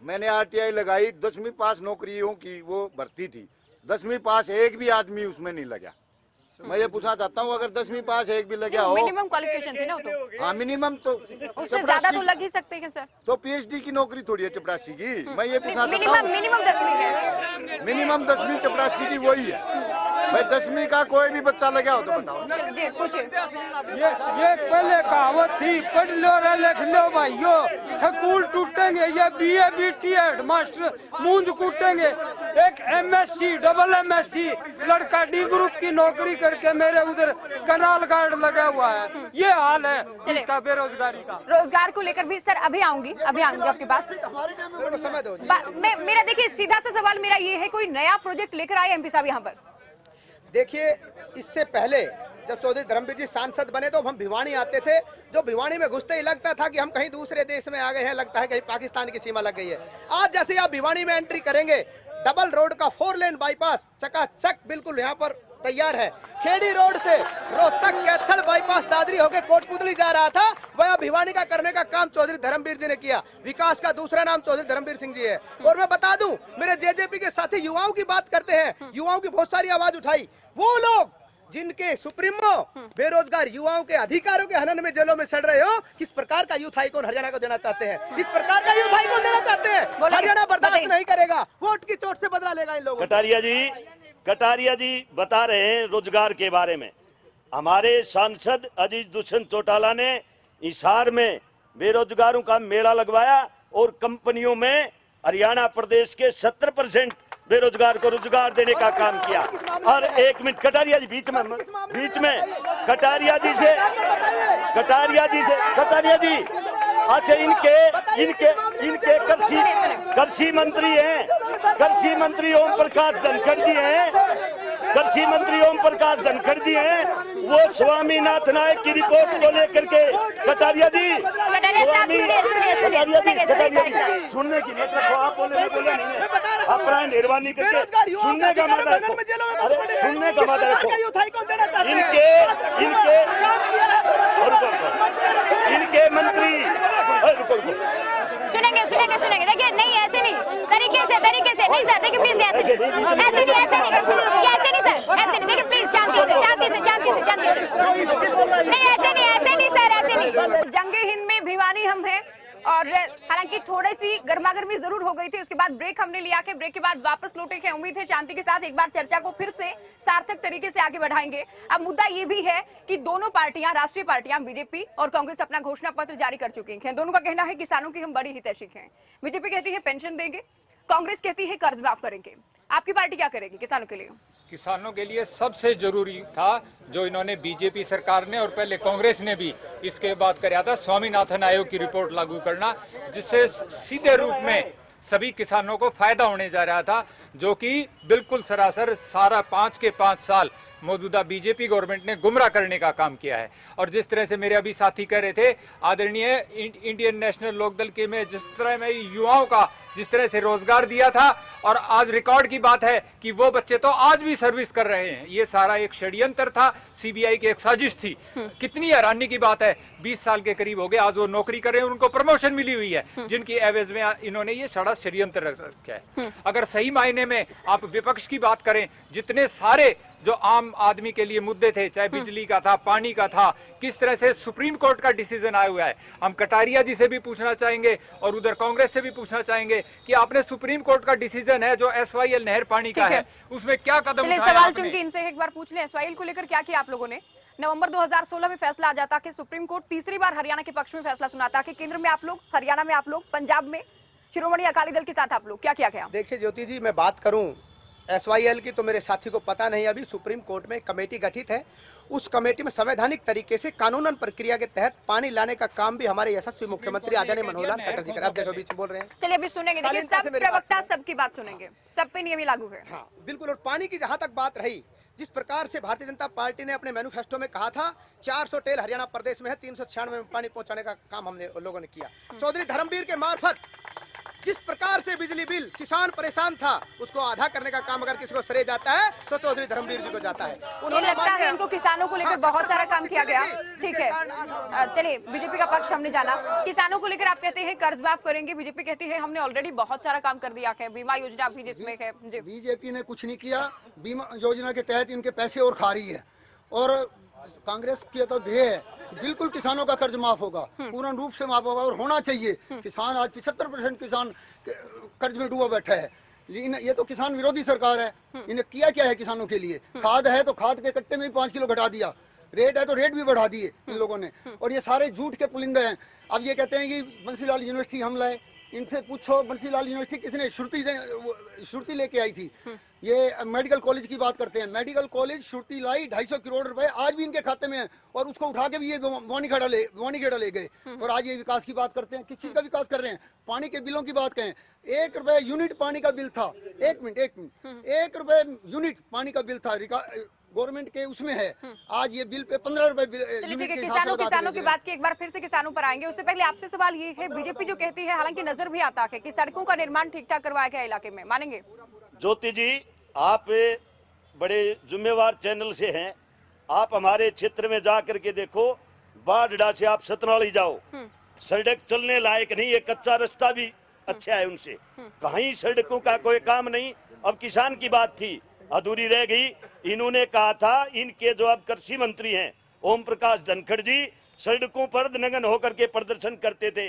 मैंने RTI लगाई, 10वीं पास नौकरियों की वो भर्ती थी, 10वीं पास एक भी आदमी उसमें नहीं लगा। मैं ये पूछना चाहता हूँ, अगर 10वीं पास एक भी लगा हो, मिनिमम क्वालिफिकेशन थी ना वो तो। हाँ मिनिमम तो उससे ज्यादा तो लग ही सकते हैं सर। तो PhD की नौकरी थोड़ी है चपरासी की। मैं ये पूछना चाहता हूँ, मिनिमम 10वीं है, मिनिमम 10वीं चपरासी की वही है भाई। 10वीं का कोई भी बच्चा लगा हो तो बताओ। ये पहले कहावत थी, पढ़ लो रे लिख लो भाइयों, स्कूल टूटेंगे, ये BA BT हेडमास्टर मूंज कूटेंगे। एक MSc डबल MSc लड़का D ग्रुप की नौकरी करके मेरे उधर कनाल गार्ड लगा हुआ है। ये हाल है इसका बेरोजगारी का। रोजगार को लेकर भी सर अभी आऊंगी आपके पास। मेरा देखिए सीधा सा सवाल मेरा ये है, कोई नया प्रोजेक्ट लेकर आए MP साहब यहाँ पर? देखिए, इससे पहले जब चौधरी धर्मवीर जी सांसद बने तो हम भिवानी आते थे, जो भिवानी में घुसते ही लगता था कि हम कहीं दूसरे देश में आ गए हैं, लगता है कहीं पाकिस्तान की सीमा लग गई है। आज जैसे आप भिवानी में एंट्री करेंगे, डबल रोड का 4 लेन बाईपास चकाचक बिल्कुल यहाँ पर तैयार है। खेड़ी रोड से रोहतक कैथल बाईपास दादरी होकर कोटपुतली जा रहा था, वह भिवानी का करने का काम चौधरी धर्मवीर जी ने किया। विकास का दूसरा नाम चौधरी धर्मवीर सिंह जी है। और मैं बता दूं, मेरे JJP के साथी युवाओं की बात करते हैं, युवाओं की बहुत सारी आवाज उठाई। वो लोग जिनके सुप्रीमो बेरोजगार युवाओं के अधिकारों के हनन में जेलों में सड़ रहे हो, किस प्रकार का यूथ आइकॉन हरियाणा को देना चाहते हैं? इस प्रकार का यूथ आइकॉन देना चाहते हैं, हरियाणा बर्दाश्त नहीं करेगा, वोट की चोट से बदला लेगा इन लोगों। कटारिया जी बता रहे हैं रोजगार के बारे में। हमारे सांसद अजीत दुष्यंत चौटाला ने हिसार में बेरोजगारों का मेला लगवाया और कंपनियों में हरियाणा प्रदेश के 70% बेरोजगार को रोजगार देने का काम किया। और 1 मिनट कटारिया जी बीच में कटारिया जी अच्छा, इनके कृषि मंत्री हैं, कृषि मंत्री ओम प्रकाश धनखड़ जी हैं, कृषि मंत्री ओम प्रकाश धनखड़ जी हैं। वो स्वामीनाथ नायक की रिपोर्ट को लेकर के कटारिया जी, सुनने की मत रखो, आप बोले मैं बोला नहीं है, आप प्राय निर्वाणी करके सुनने का मत रखो, अरे सुनने का मत रखो। इनके मंत्री सुनेंगे सुनेंगे सुनेंगे, देखिए नहीं ऐसे नहीं, तरीके से नहीं सर, देखिए प्लीज ऐसे नहीं सर, ऐसे नहीं सर, ऐसे नहीं, देखिए प्लीज शांति से नहीं, ऐसे नहीं सर, ऐसे नहीं। जंगे हिंद में भिवानी हम हैं और हालांकि थोड़ी सी गर्मागर्मी जरूर हो गई थी, उसके बाद ब्रेक हमने लिया के ब्रेक के बाद वापस लौटे के उम्मीद है शांति के साथ एक बार चर्चा को फिर से सार्थक तरीके से आगे बढ़ाएंगे। अब मुद्दा ये भी है कि दोनों पार्टियां, राष्ट्रीय पार्टियां बीजेपी और कांग्रेस अपना घोषणा पत्र जारी कर चुकी हैं। दोनों का कहना है किसानों की हम बड़ी हितैषी हैं। बीजेपी कहती है पेंशन देंगे, कांग्रेस कहती है कर्ज माफ करेंगे। आपकी पार्टी क्या करेगी किसानों के लिए? किसानों के लिए सबसे जरूरी था जो इन्होंने बीजेपी सरकार ने और पहले कांग्रेस ने भी इसके बाद कराया था, स्वामीनाथन आयोग की रिपोर्ट लागू करना, जिससे सीधे रूप में सभी किसानों को फायदा होने जा रहा था, जो कि बिल्कुल सरासर सारा 5 के 5 साल मौजूदा बीजेपी गवर्नमेंट ने गुमराह करने का काम किया है। और जिस तरह से मेरे अभी साथी कह रहे थे, आदरणीय इंडियन नेशनल लोकदल के में जिस तरह में युवाओं का जिस तरह से रोजगार दिया था, और आज रिकॉर्ड की बात है कि वो बच्चे तो आज भी सर्विस कर रहे हैं। ये सारा एक षड्यंत्र था, सीबीआई की एक साजिश थी। कितनी हैरानी की बात है, 20 साल के करीब हो गए, आज वो नौकरी कर रहे हैं, उनको प्रमोशन मिली हुई है, जिनकी एवज में इन्होंने ये सारा षड्यंत्र रखा है। अगर सही मायने में आप विपक्ष की बात करें, जितने सारे जो आम आदमी के लिए मुद्दे थे, चाहे बिजली का था, पानी का था, किस तरह से सुप्रीम कोर्ट का डिसीजन आया हुआ है। हम कटारिया जी से भी पूछना चाहेंगे और उधर कांग्रेस से भी पूछना चाहेंगे कि आपने सुप्रीम कोर्ट का डिसीजन है जो SYL नहर पानी का है, उसमें क्या कदम उठाया सवाल आपने? चूंकि इनसे एक बार पूछ लें, SYL को लेकर क्या किया आप लोगों ने? नवंबर 2016 में फैसला आ जाता कि सुप्रीम कोर्ट तीसरी बार हरियाणा के पक्ष में फैसला सुनाता कि केंद्र में आप लोग, हरियाणा में आप लोग, पंजाब में शिरोमणि अकाली दल के साथ आप लोग क्या किया? देखिए ज्योति जी, मैं बात करूं SYL की तो मेरे साथी को पता नहीं। अभी सुप्रीम कोर्ट में कमेटी गठित है, उस कमेटी में संवैधानिक तरीके से कानूनन प्रक्रिया के तहत पानी लाने का काम भी हमारे यशस्वी मुख्यमंत्री आदरणीय मनोहर लाल खट्टर जी कर। आप देखो बीच में बोल रहे हैं, चलिए अभी सुनेंगे, देखिए सब प्रवक्ता सबकी बात सुनेंगे, सब पे नियम लागू है। हाँ बिल्कुल। और पानी की जहाँ तक बात रही, जिस प्रकार से भारतीय जनता पार्टी ने अपने मैनिफेस्टो में कहा था 400 टेल हरियाणा प्रदेश में है, 396 में पानी पहुंचाने का काम हमने लोगों ने किया। चौधरी धर्मवीर के मार्फत जिस प्रकार से बिजली बिल किसान परेशान था, उसको आधा करने का काम अगर किसी को श्रेय जाता है तो चौधरी धर्मवीर जी को जाता है। उन्होंने लगता है इनको किसानों को लेकर बहुत सारा काम किया गया। ठीक है, चलिए बीजेपी का पक्ष हमने जाना। किसानों को लेकर आप कहते हैं कर्ज माफ करेंगे, बीजेपी कहती है हमने ऑलरेडी बहुत सारा काम कर दिया है, बीमा योजना भी जिसमें है। बीजेपी ने कुछ नहीं किया, बीमा योजना के तहत इनके पैसे और खा रही है। और कांग्रेस की तो ध्येय है बिल्कुल किसानों का कर्ज माफ होगा, पूर्ण रूप से माफ होगा और होना चाहिए। किसान आज 75% किसान कर्ज में डूबा बैठा है। ये तो किसान विरोधी सरकार है। इन्हें किया क्या है किसानों के लिए? खाद है तो खाद के कट्टे में भी 5 किलो घटा दिया, रेट है तो रेट भी बढ़ा दिए इन लोगों ने। और ये सारे झूठ के पुलिंदे हैं। अब ये कहते हैं कि बंसीलाल यूनिवर्सिटी हम लाए, इनसे पूछो बंसीलाल यूनिवर्सिटी किसने श्रुति लेके आई थी। ये मेडिकल कॉलेज की बात करते हैं, मेडिकल कॉलेज श्रुति लाई 250 करोड़ रुपए आज भी इनके खाते में है, और उसको उठा के भी ये बवानीखेड़ा ले गए। और आज ये विकास की बात करते हैं, किस चीज का विकास कर रहे हैं? पानी के बिलों की बात करें, 1 रुपए यूनिट पानी का बिल था। 1 मिनट 1 रुपए यूनिट पानी का बिल था, गवर्नमेंट के उसमें है। आज ये बिल पे 15 रुपए यूनिट के किसानों की बात की, एक बार फिर से किसानों पर आएंगे। उससे पहले आपसे सवाल ये है, बीजेपी जो कहती है, हालांकि नजर भी आता है कि सड़कों का निर्माण ठीक ठाक करवाया गया इलाके में, मानेंगे? ज्योति जी, आप बड़े जिम्मेवार चैनल से हैं, आप हमारे क्षेत्र में जा करके देखो, बाढ़ से आप सतनाली जाओ, सड़क चलने लायक नहीं है, कच्चा रास्ता भी अच्छा है उनसे, कहीं सड़कों का कोई काम नहीं। अब किसान की बात थी, अधूरी रह गई। इन्होंने कहा था, इनके जो अब कृषि मंत्री हैं ओम प्रकाश धनखड़ जी, सड़कों पर नंगन होकर के प्रदर्शन करते थे,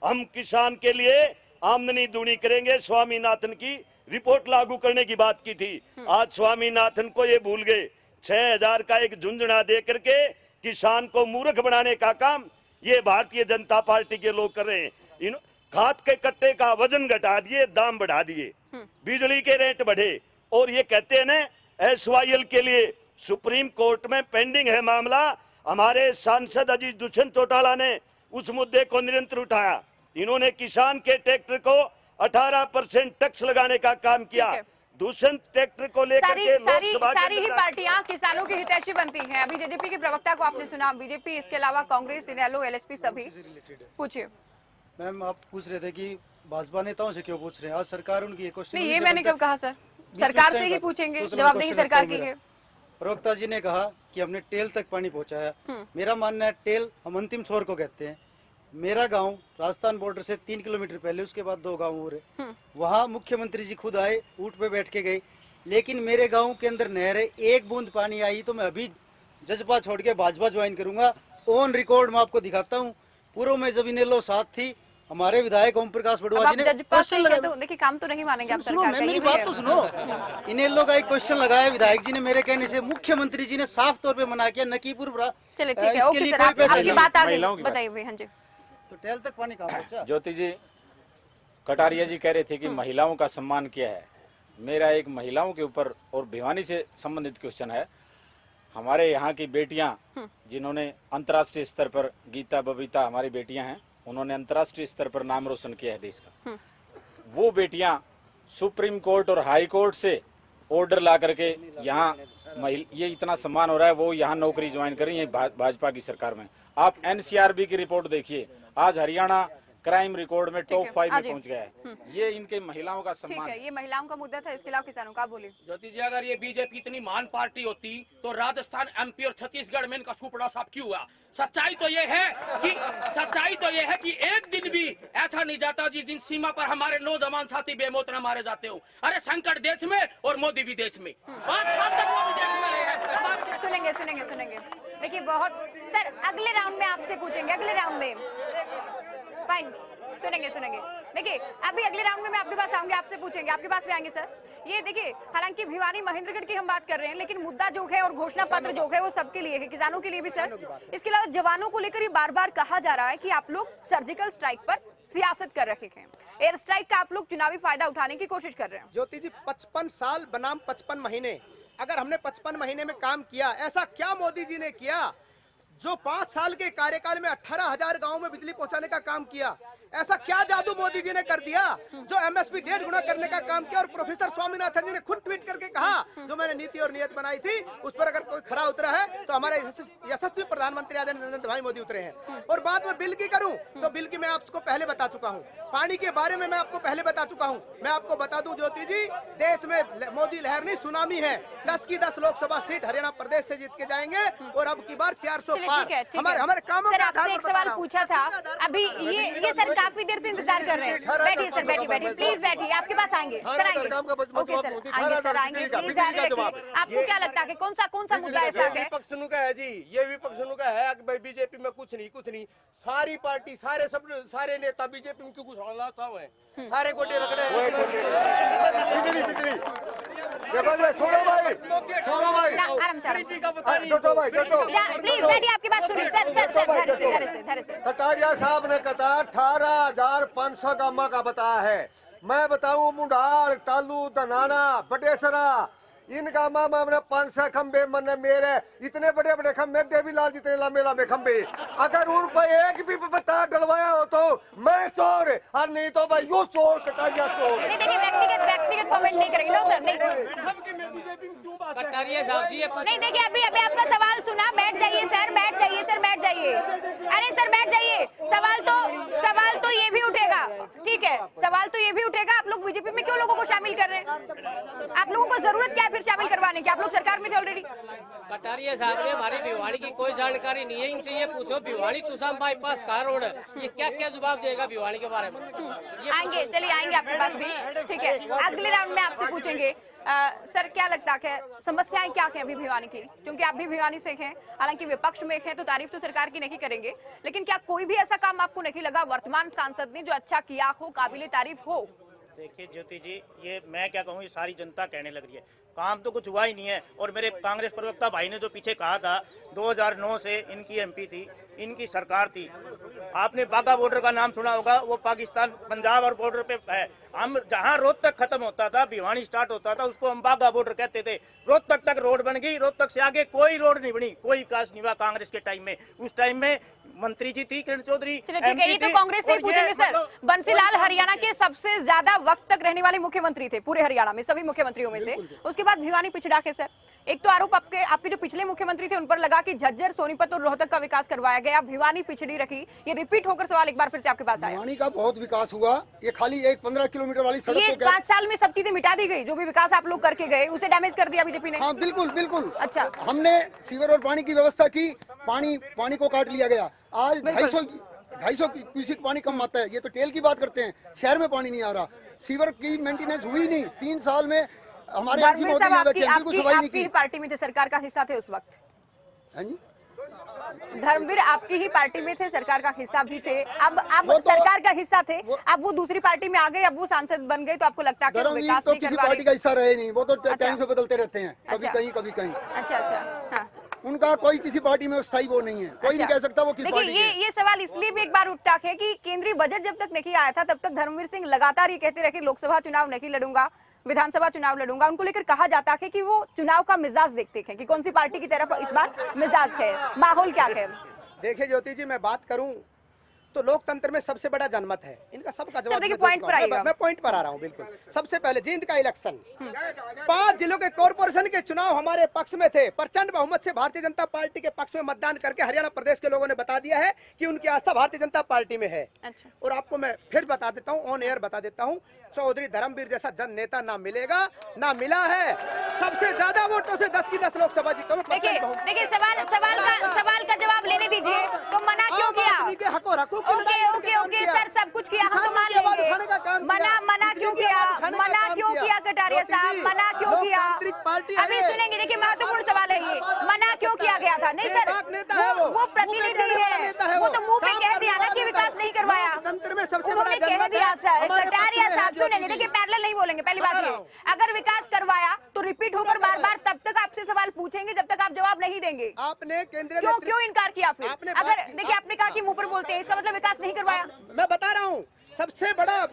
हम किसान के लिए आमदनी दूनी करेंगे, स्वामीनाथन की रिपोर्ट लागू करने की बात की थी। आज स्वामीनाथन को ये भूल गए। 6000 का एक झुंझुना दे करके किसान को मूर्ख बनाने का काम ये भारतीय जनता पार्टी के लोग कर रहे हैं। खाद के कट्टे का वजन घटा दिए, दाम बढ़ा दिए, बिजली के रेट बढ़े, और ये कहते हैं ना SYL के लिए सुप्रीम कोर्ट में पेंडिंग है मामला। हमारे सांसद अजीत दुष्यंत चौटाला ने उस मुद्दे को निरंतर उठाया। इन्होंने किसान के ट्रैक्टर को 18% टैक्स लगाने का काम किया। दुष्यंत ट्रैक्टर को लेकर के सारी ही पार्टियां किसानों की हितैषी बनती हैं। अभी जेजेपी के प्रवक्ता को आपने सुना, बीजेपी, इसके अलावा कांग्रेस, इनेलो, LSP सभी। पूछिए। मैम आप पूछ रहे थे कि भाजपा नेताओं से क्यों पूछ रहे हैं, आज सरकार उनकी क्वेश्चन नहीं, ये मैंने कब कहा सर, सरकार से ही पूछेंगे, जवाबदेही सरकार की है। प्रवक्ता जी ने कहा कि हमने टेल तक पानी पहुंचाया। मेरा मानना है टेल हम अंतिम छोर को कहते हैं। मेरा गांव राजस्थान बॉर्डर से 3 किलोमीटर पहले, उसके बाद 2 गांव और है, वहाँ मुख्यमंत्री जी खुद आए, ऊँट पे बैठ के गए, लेकिन मेरे गांव के अंदर नहर है, 1 बूंद पानी आई तो मैं अभी जजपा छोड़ के भाजपा ज्वाइन करूंगा। ऑन रिकॉर्ड मैं आपको दिखाता हूँ। पूर्व में जब इनेलो साथ थी, हमारे विधायक ओम प्रकाश बड़ुआ जी ने देखिए काम तो नहीं मानेंगे आप सरकार का, मेरी बात तो सुनो। इनेलो का एक क्वेश्चन लगाया विधायक जी ने, मेरे कहने से मुख्यमंत्री जी ने साफ तौर पे मना किया, नकीपुर। चलिए ठीक है, ओके सर, आपकी बात आ गई, बताइए। हाँ जी, तो टेल तक पानी कहाँ पहुंचा? ज्योति जी, कटारिया जी कह रहे थे कि महिलाओं का सम्मान किया है। मेरा एक महिलाओं के ऊपर और भिवानी से संबंधित क्वेश्चन है। हमारे यहाँ की बेटियां जिन्होंने अंतर्राष्ट्रीय स्तर पर, गीता बबीता हमारी बेटियां हैं, उन्होंने अंतर्राष्ट्रीय स्तर पर नाम रोशन किया है देश का। वो बेटियां सुप्रीम कोर्ट और हाई कोर्ट से ऑर्डर ला करके यहाँ ये इतना सम्मान हो रहा है, वो यहाँ नौकरी ज्वाइन कर रही है भाजपा की सरकार में। आप एनसीआरबी की रिपोर्ट देखिए, आज हरियाणा क्राइम रिकॉर्ड में टॉप 5 में पहुंच गया है। ये इनके महिलाओं का सम्मान है। ये महिलाओं का मुद्दा था, इसके अलावा किसानों का बोलिए। ज्योति जी, अगर ये बीजेपी इतनी महान पार्टी होती तो राजस्थान, एमपी और छत्तीसगढ़ में इनका सुपड़ा साफ क्यों हुआ? सच्चाई तो ये है कि एक दिन भी ऐसा नहीं जाता जिस दिन सीमा पर हमारे नौजवान साथी बेमौत न मारे जाते हो। अरे संकट देश में और मोदी भी देश में, सुनेंगे। देखिए बहुत सर, अगले राउंड में आपसे पूछेंगे, अगले राउंड में। फाइन, सुनेंगे। देखिए अभी अगले राउंड में मैं आपके पास आऊंगी, आपसे पूछेंगे, आपके पास भी आएंगे सर। ये देखिए, हालांकि भिवानी महेंद्रगढ़ की हम बात कर रहे हैं, लेकिन मुद्दा जो है और घोषणा पत्र जो है वो सबके लिए है, किसानों के लिए भी सर। इसके अलावा जवानों को लेकर ये बार-बार कहा जा रहा है कि आप लोग सर्जिकल स्ट्राइक पर सियासत कर रहे हैं, एयर स्ट्राइक का आप लोग चुनावी फायदा उठाने की कोशिश कर रहे हैं। ज्योति जी, 55 साल बनाम 55 महीने, अगर हमने 55 महीने में काम किया, ऐसा क्या मोदी जी ने किया जो 5 साल के कार्यकाल में 18,000 गांवों में बिजली पहुंचाने का काम किया? ऐसा क्या जादू मोदी जी ने कर दिया जो एमएसपी 1.5 गुना करने का काम किया? और प्रोफेसर स्वामीनाथन जी ने खुद ट्वीट करके कहा, जो मैंने नीति और नियत बनाई थी उस पर अगर कोई खरा उतरा है तो हमारे यशस्वी प्रधानमंत्री आदरणीय नरेंद्र भाई मोदी उतरे हैं। और बात में बिल की करूं तो बिल की मैं आपको पहले बता चुका हूं, पानी के बारे में मैं आपको पहले बता चुका हूं। मैं आपको बता दूं ज्योति जी, देश में मोदी लहर नहीं सुनामी है। 10 की 10 लोकसभा सीट हरियाणा प्रदेश से जीत के जाएंगे और अब की बार 400 पार। हमारे कामों के आधार पर एक सवाल पूछा था अभी, ये सर काफी देर से इंतजार कर रहे हैं। बैठिए सर, बैठिए, प्लीज बैठिए, आपके पास आएंगे सर, आएंगे। ओके सर, आएंगे प्लीज। आपको क्या लगता है कौन सा मुद्दा ऐसा है? विपक्ष का है जी, ये विपक्ष का है कि भाई बीजेपी में कुछ नहीं, सारी पार्टी, सारे नेता बीजेपी में क्यों कुछ सारे गोटे रख रहे हैं। प्लीज बैठिए, आपकी बात सुनिए सर। कटारिया साहब ने कहा 18,500 गामा का बताया है। मैं बताऊं, मुंडाल, तालू, दनाना, बटेसरा, इन गामा में हमने 500 खंबे, मैंने मेरे इतने बड़े बड़े खंबे, देवीलाल जितने लंबे लंबे खंबे, अगर उन पर एक भी पता डलवाया हो तो मैं चोर, और नहीं तो भाई यो चोर, कटारिया चोर। देखिए व्यक्तिगत कमेंट नहीं करेंगे सर, नहीं। कटारिया साहब जी, नहीं देखिए, अभी आपका सवाल सुना, बैठ जाइए सर, बैठ जाइए। अरे सर बैठ जाइए। सवाल तो ये भी उठेगा, ठीक है, सवाल तो ये भी उठेगा, आप लोग बीजेपी में क्यों लोगों को शामिल कर रहे हैं? आप लोगों को जरूरत क्या है फिर शामिल करवाने की? आप लोग सरकार में थे ऑलरेडी। कटारिया साहब ने हमारी भिवानी की कोई जानकारी नहीं है, इनसे ये पूछो भिवानी तुसाम बाईपास का रोड है, ये क्या जवाब देगा भिवानी के बारे में? आएंगे, चलिए आएंगे आपके पास भी, ठीक है। अगले राउंड में आपसे पूछेंगे। सर क्या लगता है समस्याएं क्या हैं अभी भिवानी की? क्योंकि आप भी भिवानी से हैं, हालांकि विपक्ष में हैं तो तारीफ तो सरकार की नहीं करेंगे, लेकिन क्या कोई भी ऐसा काम आपको नहीं लगा वर्तमान सांसद ने जो अच्छा किया हो, काबिले तारीफ हो? देखिए ज्योति जी, ये मैं क्या कहूँ, ये सारी जनता कहने लग रही है, काम तो कुछ हुआ ही नहीं है। और मेरे कांग्रेस प्रवक्ता भाई ने जो पीछे कहा था, 2009 से इनकी एमपी थी, इनकी सरकार थी। आपने बाघा बॉर्डर का नाम सुना होगा, वो पाकिस्तान पंजाब और बॉर्डर पे है। हम जहां रोहतक खत्म होता था, भिवानी स्टार्ट होता था, उसको हम बाघा बॉर्डर कहते थे। रोहतक तक रोड बन गई, रोहतक से आगे कोई रोड नहीं बनी, कोई विकास नहीं हुआ कांग्रेस के टाइम में। उस टाइम में मंत्री जी थी किरण चौधरी। ठीक है, ये तो कांग्रेस से ही पूछेंगे सर। बंसीलाल हरियाणा के सबसे ज्यादा वक्त तक रहने वाले मुख्यमंत्री थे पूरे हरियाणा में, सभी मुख्यमंत्रियों में से। उसके उसके बाद भिवानी पिछड़ा के सर, एक तो आरोप आपके जो पिछले मुख्यमंत्री थे उन पर लगा कि झज्जर, सोनीपत और रोहतक का विकास करवाया गया, भिवानी पिछड़ी रखी। ये रिपीट होकर सवाल एक बार फिर से आपके पास आया। भिवानी का बहुत विकास हुआ, ये खाली एक 15 किलोमीटर वाली सड़क ये 5 साल में सब चीजें मिटा दी गई, जो भी विकास आप लोग करके गए उसे डैमेज कर दिया बीजेपी ने। हाँ बिल्कुल बिल्कुल। अच्छा, हमने सीवर और पानी की व्यवस्था की, पानी को काट लिया गया। आज 250 क्यूसेक पानी कम आता है। ये तो टेल की बात करते हैं, शहर में पानी नहीं आ रहा। सीवर की मेंटेनेंस हुई नहीं 3 साल में। हमारे आपकी पार्टी में थे, सरकार का हिस्सा थे उस वक्त। धर्मवीर आपकी ही पार्टी में थे, सरकार का हिस्सा भी थे। अब सरकार का हिस्सा थे, अब वो दूसरी पार्टी में आ गए, अब वो सांसद बन गए, तो आपको लगता है कि विकास तो किसी पार्टी का हिस्सा रहे नहीं, वो तो टाइम से बदलते रहते हैं, कभी कहीं कभी कहीं। अच्छा अच्छा, हाँ। उनका कोई किसी पार्टी में स्थायी वो नहीं है, कोई नहीं कह सकता वो किस पार्टी है। ये सवाल इसलिए भी एक बार उठता है कि केंद्रीय बजट जब तक नहीं आया था तब तक धर्मवीर सिंह लगातार ये कहते रहे कि लोकसभा चुनाव नहीं लड़ूंगा, विधानसभा चुनाव लड़ूंगा। उनको लेकर कहा जाता है कि वो चुनाव का मिजाज देखते हैं कि कौन सी पार्टी की तरफ इस बार मिजाज है, माहौल क्या है। देखिए ज्योति जी, मैं बात करूं तो लोकतंत्र में सबसे बड़ा जनमत है, इनका सबका जवाब। देखिए पॉइंट पर आइएगा। मैं पॉइंट पर आ रहा हूं। बिल्कुल, सबसे पहले जींद का इलेक्शन, 5 जिलों के कॉर्पोरेशन के चुनाव हमारे पक्ष में थे। प्रचंड बहुमत से भारतीय जनता पार्टी के पक्ष में मतदान करके हरियाणा प्रदेश के लोगों ने बता दिया है कि उनकी आस्था भारतीय जनता पार्टी में है। अच्छा। और आपको मैं फिर बता देता हूँ, ऑन एयर बता देता हूँ, चौधरी धर्मवीर जैसा जन नेता ना मिलेगा, ना मिला है। सबसे ज्यादा वोटों से 10 की 10 लोकसभा जीतो। देखिए सवाल का जवाब लेने दीजिए। तो मना क्यों किया? ओके सर, सब कुछ किया, हम तो मान लेंगे। मना क्यों किया कटारिया साहब, मना क्यों किया? अभी सुनेंगे। देखिए महत्वपूर्ण सवाल है ये, मना क्यों किया गया था? नहीं सर, वो प्रतिनिधि है, वो तो मुंह पे कह दिया ना कि विकास नहीं करवाया, उन्होंने कह दिया। सर कटारिया साहब सुनेंगे, देखिए पैरेलल नहीं बोलेंगे। पहली बात ये, अगर विकास करवाया तो रिपीट होकर बार बार तब तक आपसे सवाल पूछेंगे जब तक आप जवाब नहीं देंगे। आपने केंद्रीय क्यों इनकार किया फिर? अगर देखिए आपने कहा कि मुंह पर बोलते हैं, इसका मतलब विकास नहीं करवाया। मैं बता रहा हूँ, सबसे बड़ा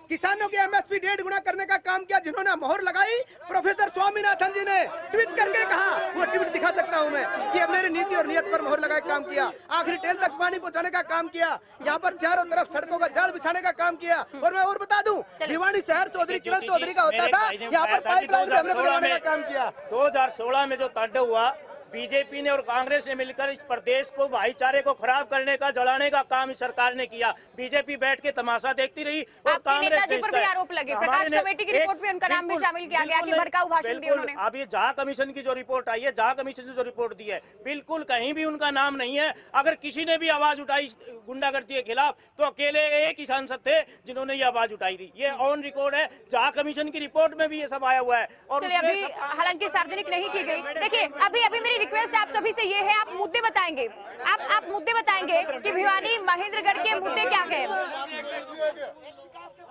किसानों की एमएसपी 1.5 गुना करने का काम किया, जिन्होंने मोहर लगाई प्रोफेसर स्वामीनाथन जी ने। ट्वीट करके कहा, वो ट्वीट दिखा सकता हूँ मैं, कि अब मेरी नीति और नियत पर मोहर लगा के काम किया। आखिरी टेल तक पानी पहुंचाने का काम किया, यहाँ पर चारों तरफ सड़कों का जाल बिछाने का काम किया। और मैं और बता दूं, भिवानी शहर चौधरी किरण चौधरी का होता था, यहाँ पर पाइपलाइन बनाने का काम किया। 2016 में जो तांडव हुआ, बीजेपी ने और कांग्रेस ने मिलकर इस प्रदेश को भाईचारे को खराब करने का, जलाने का काम इस सरकार ने किया। बीजेपी बैठ के तमाशा देखती रही और कांग्रेस ने पर भी आरोप लगे। प्रकाश कमेटी की रिपोर्ट में उनका नाम भी शामिल किया गया कि भड़काऊ भाषण दिए उन्होंने। अब ये जहाँ कमीशन की जो रिपोर्ट आई है, जहाँ कमीशन ने जो रिपोर्ट दी है, बिल्कुल कहीं भी उनका नाम नहीं है। अगर किसी ने भी आवाज उठाई गुंडागर्दी के खिलाफ तो अकेले एक ही सांसद थे जिन्होंने ये आवाज उठाई थी। ये ऑन रिकॉर्ड है, जहाँ कमीशन की रिपोर्ट में भी ये सब आया हुआ है। और अभी हालांकि सार्वजनिक नहीं की गई। देखिए अभी मेरी रिक्वेस्ट आप सभी ये है, आप मुद्दे बताएंगे, आप मुद्दे बताएंगे कि भिवानी महेंद्रगढ़ के मुद्दे क्या हैं।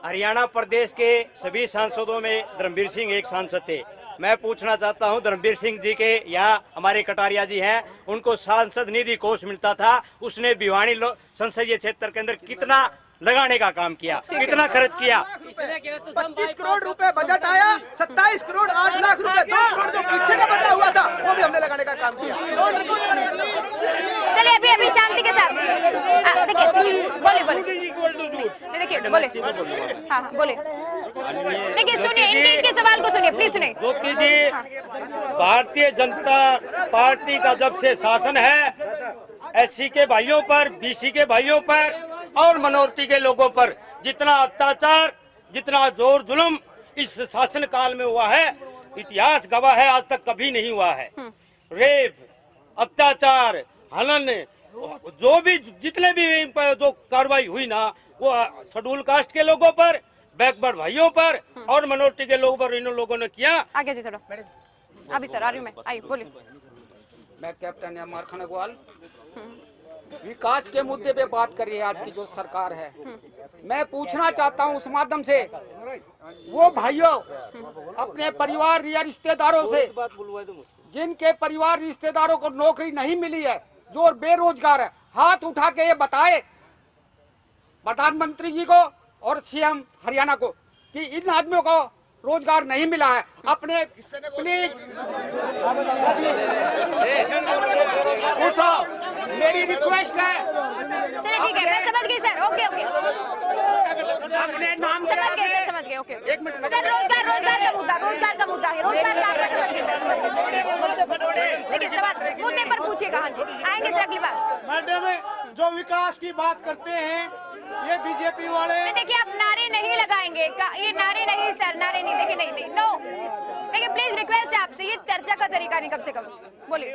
हरियाणा प्रदेश के सभी सांसदों में धर्मवीर सिंह एक सांसद थे। मैं पूछना चाहता हूं, धर्मवीर सिंह जी के यहाँ हमारे कटारिया जी हैं, उनको सांसद निधि कोष मिलता था, उसने भिवानी संसदीय क्षेत्र के अंदर कितना लगाने का काम किया, कितना खर्च किया? 25 करोड़ रुपए बजट आया, 27 करोड़ 8 लाख रुपए, 2 करोड़ जो पीछे का बचा हुआ था वो भी हमने लगाने का काम किया। चलिए अभी शांति के साथ देखिए, बोले। हाँ बोले। देखिए सुनिए, इनके सवाल को सुनिए, प्लीज सुनिए। ज्योति जी, भारतीय जनता पार्टी का जब से शासन है, एससी के भाइयों पर, बीसी के भाइयों पर और माइनॉरिटी के लोगों पर जितना अत्याचार, जितना जोर जुल्म इस शासन काल में हुआ है, इतिहास गवाह है, आज तक कभी नहीं हुआ है। रेप, अत्याचार, हनन, जो भी जितने भी जो कार्रवाई हुई ना, वो शेड्यूल कास्ट के लोगों पर, बैकवर्ड भाइयों पर और माइनॉरिटी के लोगों पर इन लोगों ने किया। आगे जी थोड़ा। अभी सर आ रही हूं मैं, आइए बोलिए। मैं कैप्टन अमर खान अग्रवाल। विकास के मुद्दे पे बात कर रही है आज की जो सरकार है। मैं पूछना चाहता हूं उस माध्यम से, वो भाइयों अपने परिवार या रिश्तेदारों से, जिनके परिवार रिश्तेदारों को नौकरी नहीं मिली है, जो बेरोजगार है, हाथ उठा के ये बताए प्रधानमंत्री जी को और सीएम हरियाणा को कि इन आदमियों को रोजगार नहीं मिला है। अपने प्लीज मेरी रिक्वेस्ट है। चलिए ठीक है, मैं समझ गई सर। ओके अपने नाम समझ गए। समझ गए। ओके सर, रोजगार का मुद्दा है, रोजगार का समझ गए। देखिए सवाल मुद्दे पर पूछिएगा। हाँ जी, आएंगे सर अगली बार। मैडम, जो विकास की बात करते हैं ये बीजेपी वाले, देखिए आप नारे नहीं लगाएंगे, ये नारे नहीं सर, नारे नहीं। देखिए नहीं नो, देखिए प्लीज रिक्वेस्ट है आपसे, ये चर्चा का तरीका नहीं, कम से कम बोलिए।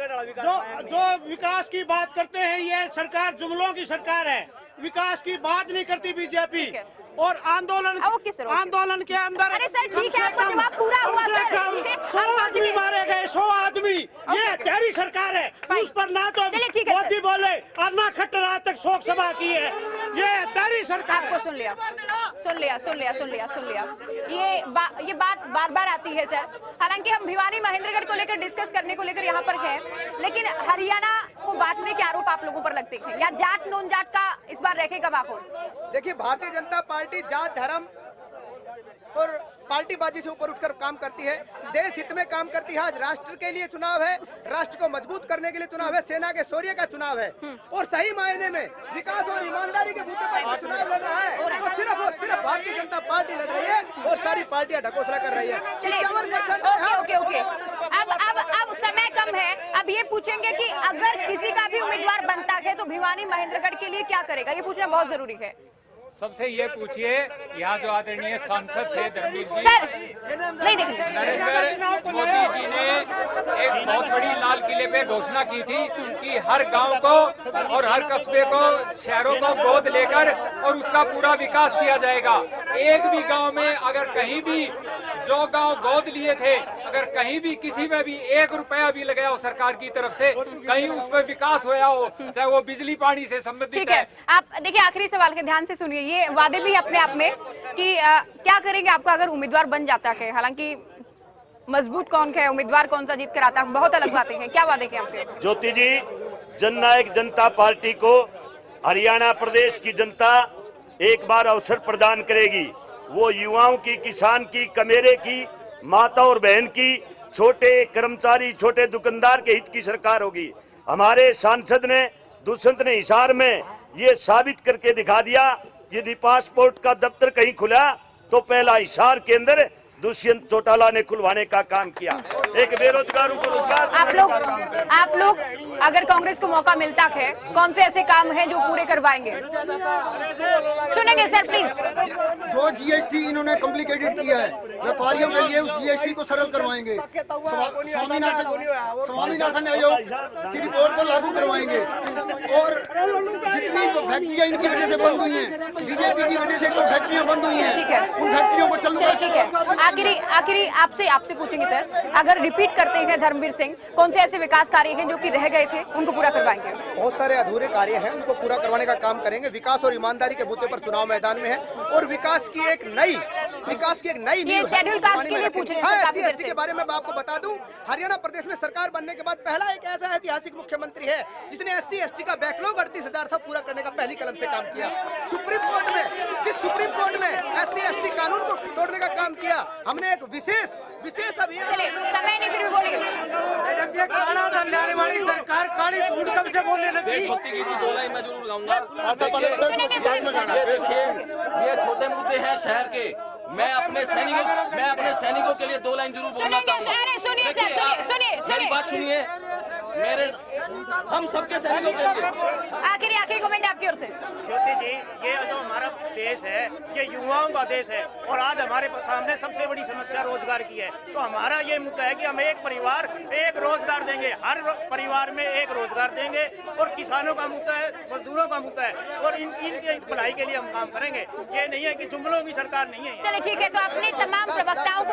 जो विकास की बात करते हैं ये सरकार जुमलों की सरकार है, विकास की बात नहीं करती बीजेपी। और आंदोलन के अंदर, अरे सर ठीक है, आपका जवाब पूरा हुआ सर। 100 आदमी मारे गए, 100 आदमी, ये तेरी सरकार है। उस पर ना तो मोदी बोले और ना खट्टर आज तक शोक सभा की है, ये तेरी सरकार। आपको सुन लिया। ये बात बार बार आती है सर। हालांकि हम भिवानी महेंद्रगढ़ को लेकर डिस्कस करने को लेकर यहाँ पर हैं, लेकिन हरियाणा को बांटने के आरोप आप लोगों पर लगते हैं, या जाट नॉन जाट का इस बार रखेगा माहौल? देखिए, भारतीय जनता पार्टी जात धर्म और पार्टीबाजी से ऊपर उठकर काम करती है, देश हित में काम करती है। आज राष्ट्र के लिए चुनाव है, राष्ट्र को मजबूत करने के लिए चुनाव है, सेना के शौर्य का चुनाव है, और सही मायने में विकास और ईमानदारी के बूते पर चुनाव लड़ रहा है। तो सिर्फ और सिर्फ भारतीय जनता पार्टी लड़ रही है और सारी पार्टियां ढकोसला कर रही है। 51% ओके। अब समय कम है, अब ये पूछेंगे कि अगर किसी का भी उम्मीदवार बनता है तो भिवानी महेंद्रगढ़ के लिए क्या करेगा, ये पूछना बहुत जरूरी है। सबसे ये पूछिए, यहाँ जो आदरणीय सांसद थे धर्मवीर जी, नरेंद्र मोदी जी ने एक बहुत बड़ी लाल किले पे घोषणा की थी कि हर गांव को और हर कस्बे को, शहरों को गोद लेकर और उसका पूरा विकास किया जाएगा। एक भी गांव में अगर कहीं भी जो गांव गोद लिए थे, अगर कहीं भी किसी में भी 1 रुपया भी लगाया हो सरकार की तरफ से, कहीं उस पर विकास होया हो, चाहे वो बिजली पानी से संबंधित है। आप देखिए, आखिरी सवाल के ध्यान से सुनिए, ये वादे भी अपने आप में कि क्या करेंगे आपका अगर उम्मीदवार बन जाता है। हालांकि मजबूत कौन है, उम्मीदवार कौन सा जीत कर आता है, बहुत अलग बातें हैं। क्या वादे के आपसे? ज्योति जी, जननायक जनता पार्टी को हरियाणा प्रदेश की जनता एक बार अवसर प्रदान करेगी। वो युवाओं की, किसान की, कमेरे की, माता और बहन की, छोटे कर्मचारी, छोटे दुकानदार के हित की सरकार होगी। हमारे सांसद ने, दुष्यंत ने हिसार में ये साबित करके दिखा दिया, यदि पासपोर्ट का दफ्तर कहीं खुला तो पहला हिसार के अंदर दुष्यंत चौटाला ने खुलवाने का काम किया। एक बेरोजगारों को रोजगार। आप लोग अगर कांग्रेस को मौका मिलता है, कौन से ऐसे काम हैं जो पूरे करवाएंगे? सुनेंगे सर प्लीज। जो जीएसटी इन्होंने कॉम्प्लिकेटेड किया है, व्यापारियों के लिए उस जीएसटी को सरल करवाएंगे। स्वामीनाथन आयोग की रिपोर्ट को लागू करवाएंगे, और जितनी फैक्ट्रियां इनकी वजह से बंद हुई हैं, बीजेपी की वजह से जो फैक्ट्रियां बंद हुई हैं, उन फैक्ट्रियों को चालू। आखिरी आपसे पूछेंगे सर, अगर रिपीट करते हैं धर्मवीर सिंह, कौन से ऐसे विकास कार्य हैं जो कि रह गए थे, उनको पूरा करवाएंगे? बहुत सारे अधूरे कार्य हैं, उनको पूरा करवाने का काम करेंगे। विकास और ईमानदारी के बूते पर चुनाव मैदान में है, और विकास की एक नई शेड्यूल कास्ट के लिए पूछ रहे हैं। SC के बारे में मैं आपको बता दूं, हरियाणा प्रदेश में सरकार बनने के बाद पहला एक ऐसा ऐतिहासिक मुख्यमंत्री है जिसने SC ST का बैकलॉग 38,000 था पूरा करने का पहली कलम से काम किया। सुप्रीम कोर्ट में SC ST कानून को तोड़ने का काम किया हमने। एक विशेष अभियान। समय नहीं, फिर भी बोलिए। काला धन लाने वाली सरकार काली झूठ कब से बोलने लगी? देशभक्ति की 2 लाइन मैं जरूर गाऊंगा। ये छोटे मुद्दे हैं शहर के, मैं अपने सैनिकों के लिए 2 लाइन जरूर बोलना चाहूंगा। मेरी बात सुनिए, हम सबके सैनिकों के लिए। आखिरी कमेंट आपकी ओर से। ज्योति जी, ये जो हमारा देश है ये युवाओं का देश है, और आज हमारे सामने सबसे बड़ी समस्या रोजगार की है। तो हमारा ये मुद्दा है कि हम एक परिवार एक रोजगार देंगे, हर परिवार में एक रोजगार देंगे, और किसानों का मुद्दा है, मजदूरों का मुद्दा है, और इनकी भलाई के लिए हम काम करेंगे। ये नहीं है कि जुमलों की सरकार नहीं है। चलिए ठीक है, तो आपने तमाम प्रवक्ताओं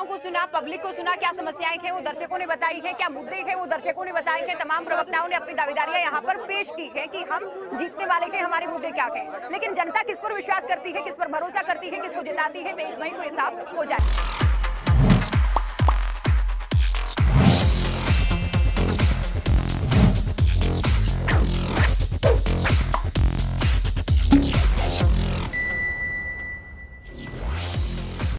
को सुना, पब्लिक को सुना, क्या समस्याएं हैं वो दर्शकों ने बताई है, क्या मुद्दे हैं वो दर्शकों ने बताए हैं। तमाम प्रवक्ताओं ने अपनी दावेदारियां यहाँ पर पेश की है कि हम जीतने वाले हैं, हमारे मुद्दे क्या हैं। लेकिन जनता किस पर विश्वास करती है, किस पर भरोसा करती है, किसको जिताती है, 23 मई को ये साफ हो जाए।